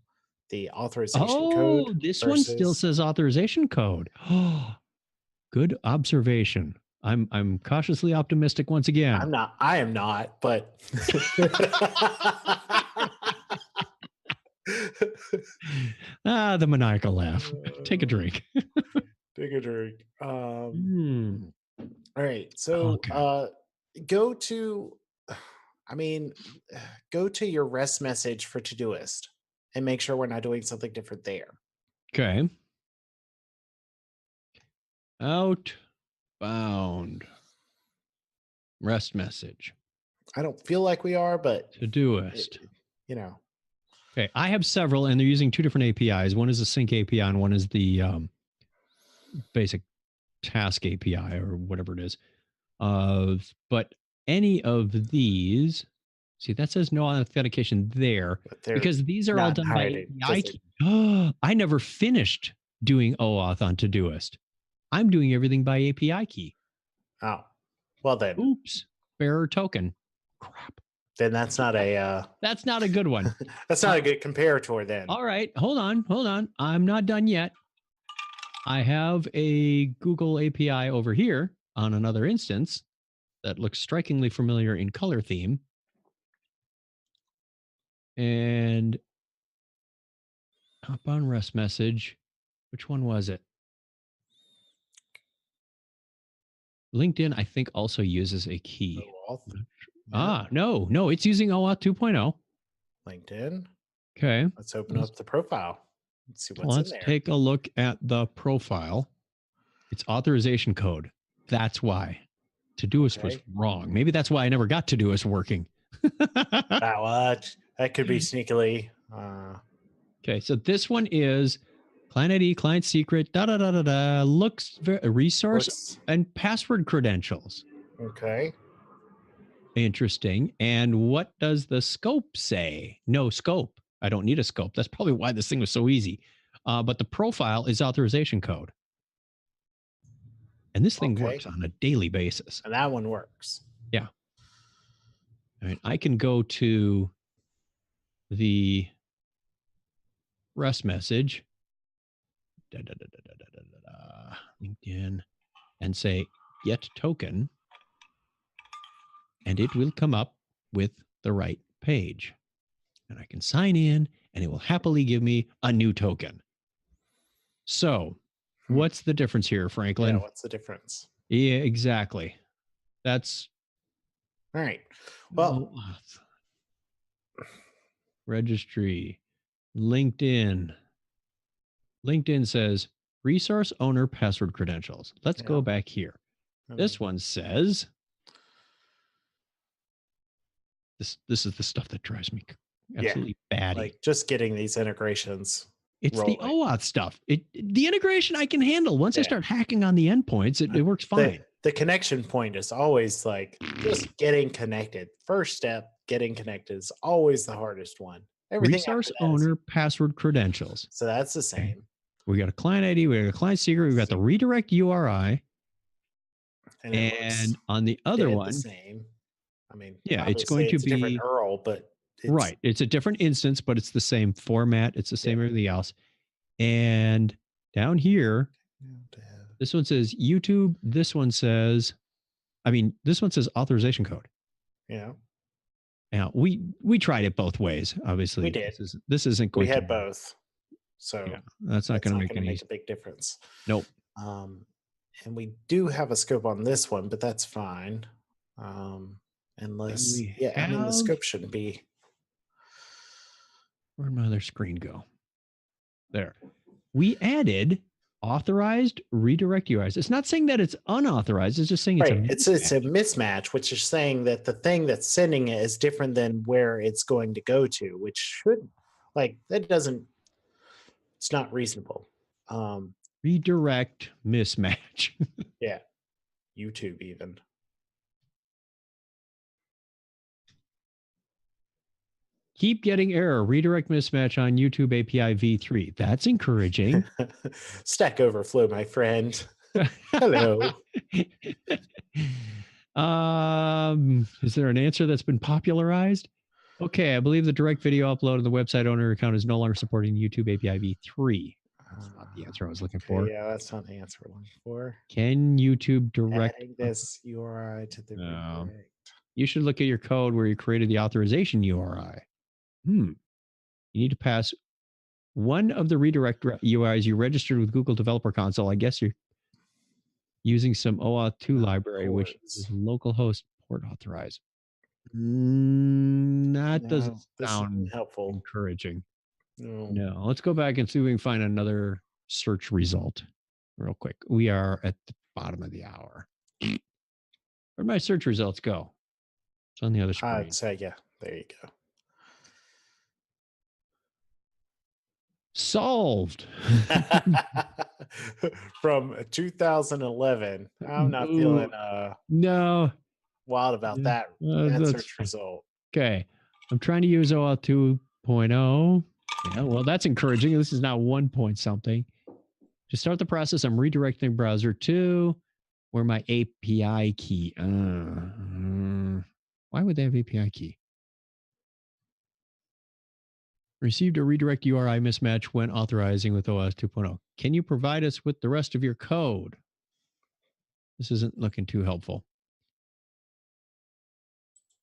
the authorization code. Oh, this one still says authorization code. Oh, Good observation. I'm cautiously optimistic once again. I am not, but The maniacal laugh. Take a drink. take a drink. Hmm. All right. So Okay. go to go to your rest message for Todoist and make sure we're not doing something different there. Okay. Outbound rest message. I don't feel like we are, but Todoist. you know. Okay. I have several, and they're using two different APIs. One is a sync API, and one is the basic task API or whatever it is. But any of these, see, that says no authentication there because these are all done by API key. I never finished doing OAuth on Todoist. I'm doing everything by API key. Oh, well then. Oops, bearer token. Crap. Then that's not a that's not a good one. That's not a good comparator then. All right, hold on. I'm not done yet. I have a Google API over here on another instance that looks strikingly familiar in color theme. And outbound rest message. Which one was it? LinkedIn, I think, also uses a key. OAuth? No, it's using OAuth 2.0. LinkedIn. Okay. Let's open up the profile. Let's see what's Let's in there. take a look at the profile. It's authorization code. That's why Todoist was wrong. Maybe that's why I never got Todoist working. That could be sneakily. Okay, so this one is client ID, client secret, looks very resource and password credentials. Okay. Interesting. And what does the scope say? No scope. I don't need a scope. That's probably why this thing was so easy. But the profile is authorization code. And this thing works on a daily basis. And that one works. Yeah. I mean, I can go to the rest message, LinkedIn, and say get token, and it will come up with the right page. And I can sign in, and it will happily give me a new token. So what's the difference here, Franklin? Yeah, what's the difference? Yeah, exactly. That's all right. Well, registry, LinkedIn. LinkedIn says resource owner password credentials. Let's go back here. This one says this is the stuff that drives me absolutely batty. Like just getting these integrations. It's rolling. The OAuth stuff. The integration I can handle. Once I start hacking on the endpoints, it works fine. The connection point is always like just getting connected. First step, getting connected is always the hardest one. Everything resource owner password credentials. So that's the same. Okay. We got a client ID, we got a client secret, we got the redirect URI. And on the other one, the same. I mean, yeah, it's going to be a different URL, but right. It's a different instance, but it's the same format. It's the same everything else. And down here, this one says YouTube. This one says authorization code. Yeah. Now we tried it both ways. Obviously, we did. This isn't going. We had both, so that's not going to make a big difference. Nope. And we do have a scope on this one, but that's fine. Unless, the scope shouldn't be. Where'd my other screen go? There. We added authorized redirect URIs. It's not saying that it's unauthorized. It's just saying it's a mismatch, which is saying that the thing that's sending it is different than where it's going to go to, which should it's not reasonable. Redirect mismatch. Yeah. YouTube even. Keep getting error. Redirect mismatch on YouTube API v3. That's encouraging. Stack Overflow, my friend. Hello. Is there an answer that's been popularized? Okay, I believe the direct video upload of the website owner account is no longer supporting YouTube API v3. That's not the answer I was looking Okay, for. yeah, that's not the answer we're looking for. Can YouTube direct? Adding this URI to the redirect. You should look at your code where you created the authorization URI. You need to pass one of the redirect UIs you registered with Google Developer Console. I guess you're using some OAuth 2 library, which is localhost port authorized. That doesn't sound helpful. encouraging. No. No, let's go back and see if we can find another search result real quick. We are at the bottom of the hour. Where'd my search results go? It's on the other screen. I'd say, yeah, there you go. Solved. From 2011. I'm not feeling no wild about that search result. Okay. I'm trying to use OAuth 2.0. Yeah, well, that's encouraging. This is now 1 point something. To start the process, I'm redirecting browser to where my API key. Why would they have API key? Received a redirect URI mismatch when authorizing with OAuth 2.0. Can you provide us with the rest of your code? This isn't looking too helpful.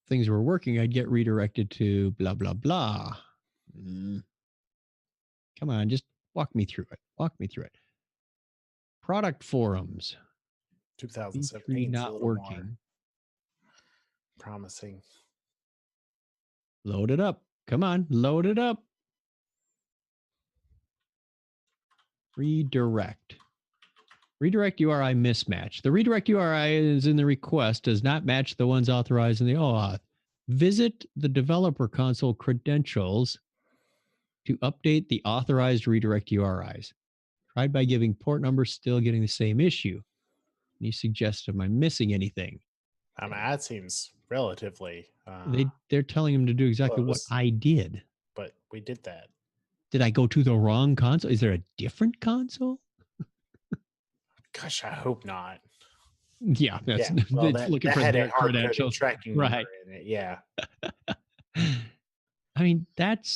If things were working, I'd get redirected to blah, blah, blah. Come on, just walk me through it. Walk me through it. Product forums. 2017 not working. More promising. Load it up. Come on, load it up. Redirect. Redirect URI mismatch. The redirect URI is in the request does not match the ones authorized in the OAuth. Visit the developer console credentials to update the authorized redirect URIs. Tried by giving port numbers, still getting the same issue. Any suggestion? Am I missing anything? I mean, that seems relatively. They're telling him to do exactly what I did. But we did that. Did I go to the wrong console? Is there a different console? Gosh, I hope not. Yeah, that's well, it's looking for their credentials. Tracking right. In it. Yeah. I mean, that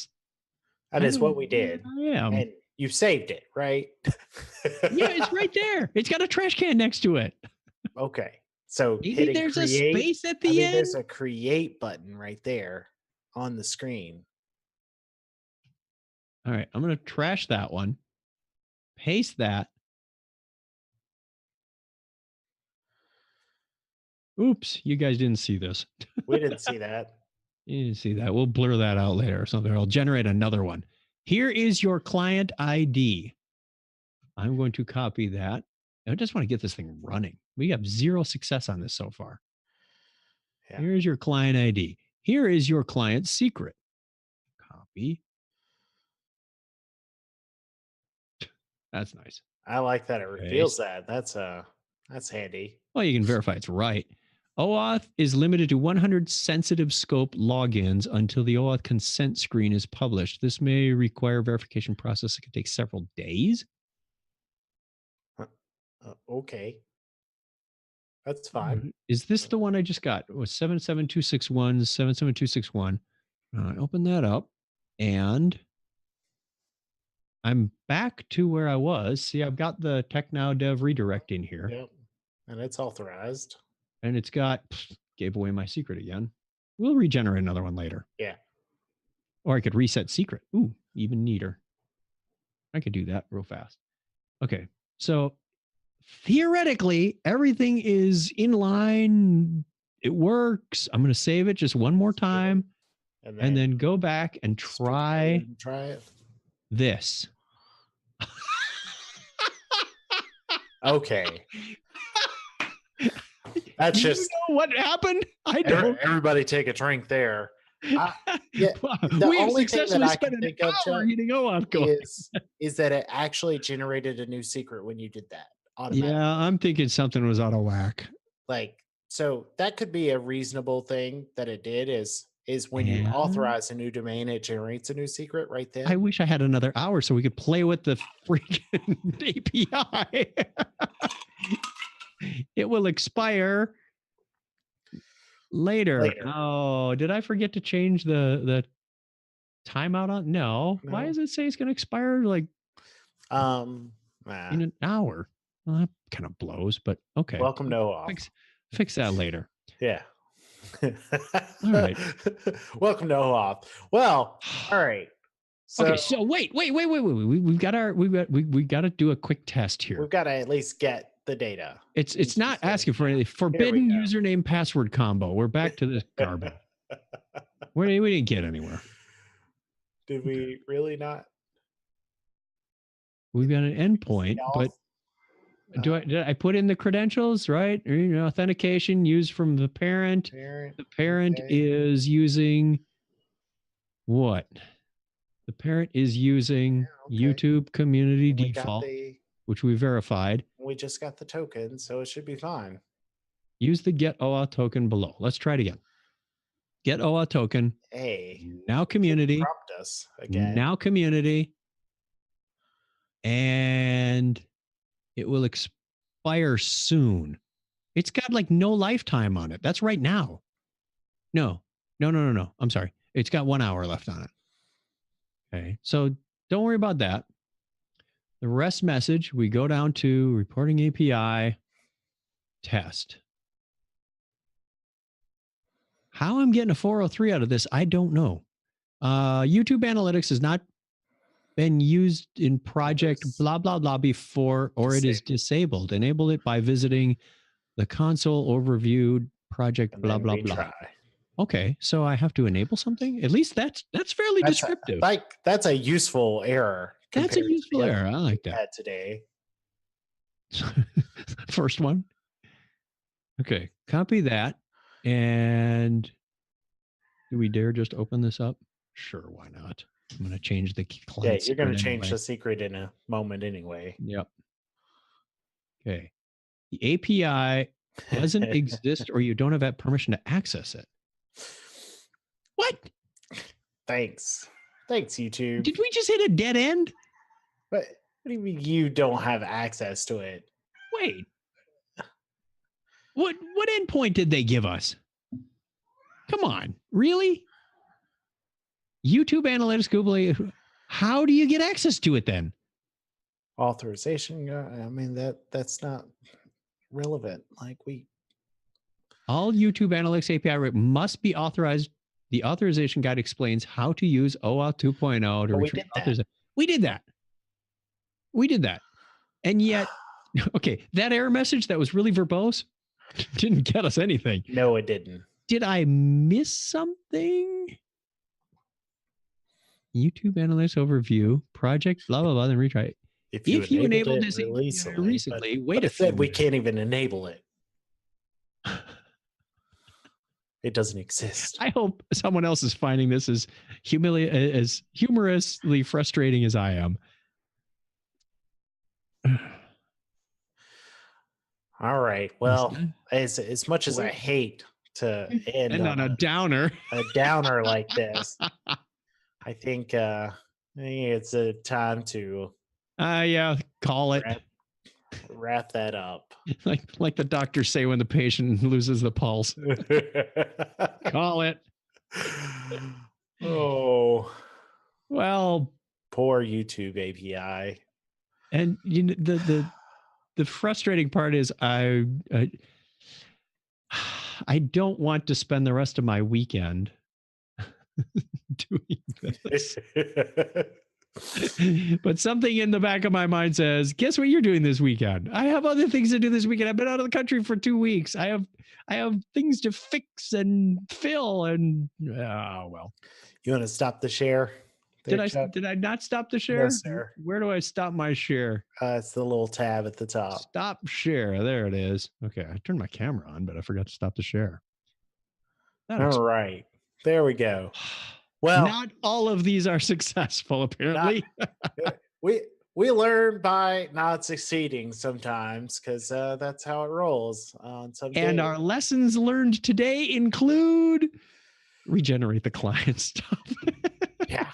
is what we did. And you saved it, right? Yeah, it's right there. It's got a trash can next to it. Okay. So maybe there's create, a space at the end. There's a create button right there on the screen. All right, I'm going to trash that one. Paste that. Oops, you guys didn't see this. We didn't see that. You didn't see that. We'll blur that out later or something. I'll generate another one. Here is your client ID. I'm going to copy that. I just want to get this thing running. We have 0 success on this so far. Yeah. Here's your client ID. Here is your client secret. Copy. That's nice. I like that it reveals that. That's handy. Well, you can verify it's right. OAuth is limited to 100 sensitive scope logins until the OAuth consent screen is published. This may require verification process that could take several days. Okay. That's fine. Is this the one I just got? It was 77261, 77261. Open that up and I'm back to where I was. See, I've got the TechNow dev redirect in here. Yep. And it's authorized. And it's got, gave away my secret again. We'll regenerate another one later. Yeah. Or I could reset secret. Ooh, even neater. I could do that real fast. Okay. So theoretically, everything is in line. It works. I'm going to save it just one more time. And then go back and try it. This. Okay. That's you know what happened? I don't. Everybody take a drink there. Yeah, we have successfully spent an hour hitting OAuth code. Is that it actually generated a new secret when you did that automatically? Yeah, I'm thinking something was out of whack. Like, so that could be a reasonable thing that it did is when you authorize a new domain, it generates a new secret right then. I wish I had another hour so we could play with the freaking API. It will expire later. Oh, did I forget to change the timeout on? No. Why does it say it's going to expire like Nah. in an hour. Well, that kind of blows, but okay. Welcome to OAuth. Fix that later. Yeah. All right. Welcome to OAuth. Well, all right. So, okay, so wait. We've got to do a quick test here. We've got to at least get the data. It's not asking for anything. Forbidden username password combo. We're back to this garbage. We didn't get anywhere. Did we really not? We've got an endpoint, but did I put in the credentials, right? Or, authentication used from the parent. The parent is using what? The parent is using YouTube community default, which we verified. We just got the token, so it should be fine. Use the get OAuth token below. Let's try it again. Get OAuth token. Hey. Now community. Prompt us again. Now community. And it will expire soon. It's got like no lifetime on it. That's right now. No. I'm sorry. It's got 1 hour left on it. Okay. So don't worry about that. The REST message, we go down to reporting API test. How I'm getting a 403 out of this, I don't know. YouTube Analytics has not been used in project blah, blah, blah before, or it is disabled. Enable it by visiting the console overview project blah, blah, blah. Okay, so I have to enable something? At least that's fairly descriptive. That's a useful error. That's a useful error. I like that. Today. First one. Okay, copy that. And do we dare just open this up? Sure, why not? I'm going to change the client. Yeah, you're going to change the secret in a moment anyway. Yep. Okay. The API doesn't exist or you don't have that permission to access it. What? Thanks, YouTube. Did we just hit a dead end? What do you mean you don't have access to it? Wait. What endpoint did they give us? Come on, really? YouTube Analytics, Google. How do you get access to it then? Authorization. I mean that's not relevant. All YouTube Analytics API must be authorized. The authorization guide explains how to use OAuth 2.0 to retrieve authorization. We did that. And yet, okay, that error message that was really verbose didn't get us anything. No, it didn't. Did I miss something? YouTube Analytics overview, project, blah, blah, blah, then retry it. If you enabled this recently, wait a few minutes. We can't even enable it. It doesn't exist. I hope someone else is finding this as humorously frustrating as I am. All right. Well, as much as I hate to end on a downer, like this, I think it's a time to call it. Wrap that up. Like the doctors say when the patient loses the pulse. Call it. Oh. Well, poor YouTube API. And the frustrating part is I don't want to spend the rest of my weekend doing this. But something in the back of my mind says, guess what you're doing this weekend? I have other things to do this weekend. I've been out of the country for 2 weeks. I have things to fix and fill and well. You want to stop the share? Did I not stop the share? No, sir. Where do I stop my share? It's the little tab at the top. Stop share. There it is. Okay, I turned my camera on, but I forgot to stop the share. All right. There we go. Well, not all of these are successful, apparently. We learn by not succeeding sometimes because that's how it rolls. And our lessons learned today include regenerate the client stuff. Yeah.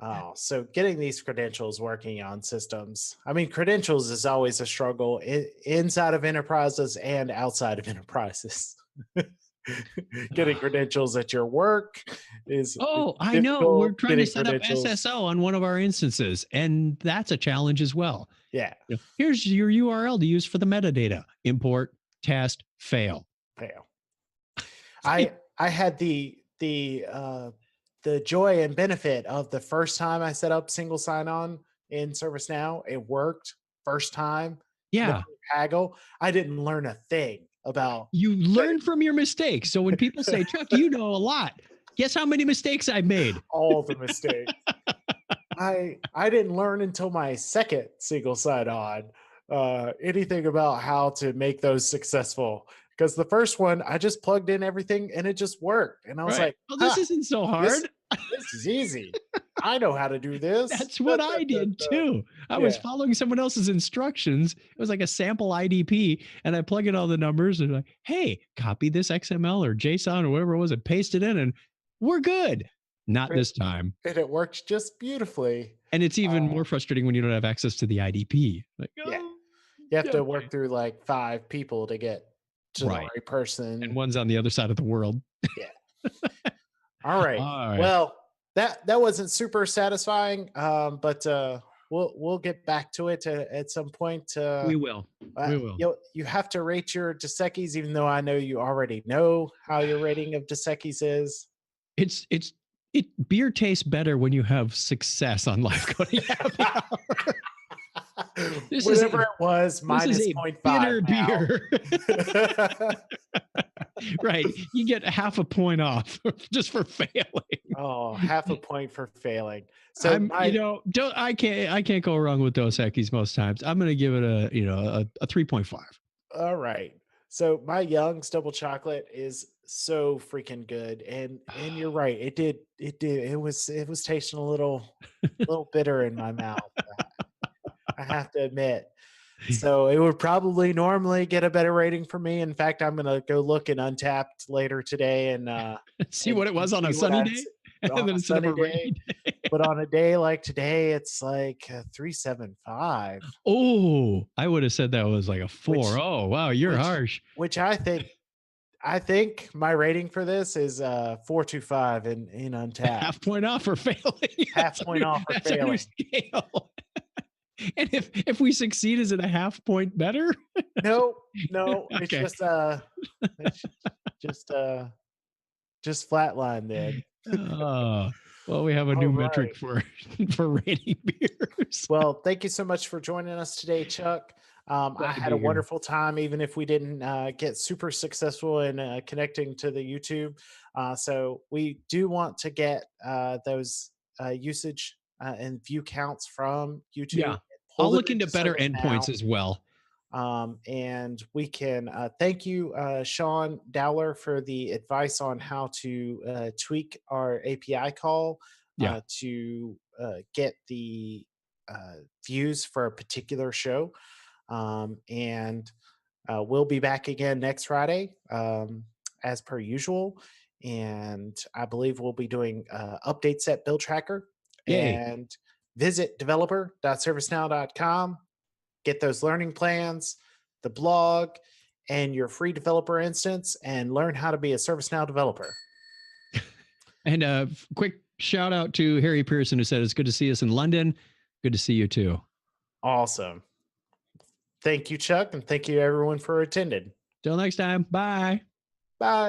Oh, so getting these credentials working on systems. I mean, credentials is always a struggle inside of enterprises and outside of enterprises. Getting credentials at your work is Oh, I know. We're difficult. trying to Getting set up credentials, SSO on one of our instances, and that's a challenge as well. yeah, Here's your URL to use for the metadata. Import, test, fail. fail. I had the joy and benefit of the first time I set up single sign-on in ServiceNow. It worked first time, no Yeah. haggle. I didn't learn a thing about You learn setting from your mistakes. So when people say, Chuck, you know a lot, guess how many mistakes I made? all the mistakes. I didn't learn until my second single sign-on anything about how to make those successful. Because the first one, I just plugged in everything and it just worked. And I was Right. like, Well, this huh, isn't so this hard. this is easy. I know how to do this. That's Da, what da, I da, did da. too. I was Yeah. following someone else's instructions. It was like a sample IDP, and I plug in all the numbers and like, hey, copy this XML or JSON or whatever it was and paste it in, and we're good. Not And this time. and it worked just beautifully. And it's even Uh, more frustrating when you don't have access to the IDP. Like, yeah. oh, You have to okay. work through like 5 people to get to the Right. right And person. one's on the other side of the world. Yeah. All right. All right. Well, that wasn't super satisfying, but we'll get back to it at some point. We will. We will. You have to rate your Desekis, even though I know you already know how your rating of Desekis is. It beer tastes better when you have success on live coding happy hour. This is Whatever it was, this is minus a 0.5 bitter now. beer. Right. You get half a point off just for failing. Oh, half a point for failing. So I'm, my don't I can't go wrong with Dos Equis most times. I'm gonna give it a 3.5. All right. So my Young's double chocolate is so freaking good. And you're right. It was tasting a little bitter in my mouth. I have to admit. So it would probably normally get a better rating for me. In fact, I'm gonna go look in Untapped later today See what it and was on a see what sunny day, and on then a instead of a sunny rainy day. day. But on a day like today, it's like 375, Oh, I would have said that was like a 4. which Oh, wow, you're which harsh. which I think my rating for this is 425 in Untapped. Half point off for failing. Half point off for That's our new failing. scale. And if we succeed, is it a half point better? No, no, it's Okay. it's just just flatline then. Well, we have a All new right. metric for for rating beers. Well, thank you so much for joining us today, Chuck. I Glad to had a be here. wonderful time, even if we didn't get super successful in connecting to the YouTube. So we do want to get those usage and view counts from YouTube. Yeah. Pull I'll them look into into better ServiceNow. endpoints as well. And we can thank you, Sean Dowler, for the advice on how to tweak our API call Yeah. to get the views for a particular show. And we'll be back again next Friday, as per usual. And I believe we'll be doing update set build tracker. Yay. And visit developer.servicenow.com, get those learning plans, the blog, and your free developer instance, and learn how to be a ServiceNow developer. And a quick shout out to Harry Pearson, who said it's good to see us in London. Good to see you too. Awesome. Thank you, Chuck, and thank you everyone for attending. Till next time. Bye. Bye.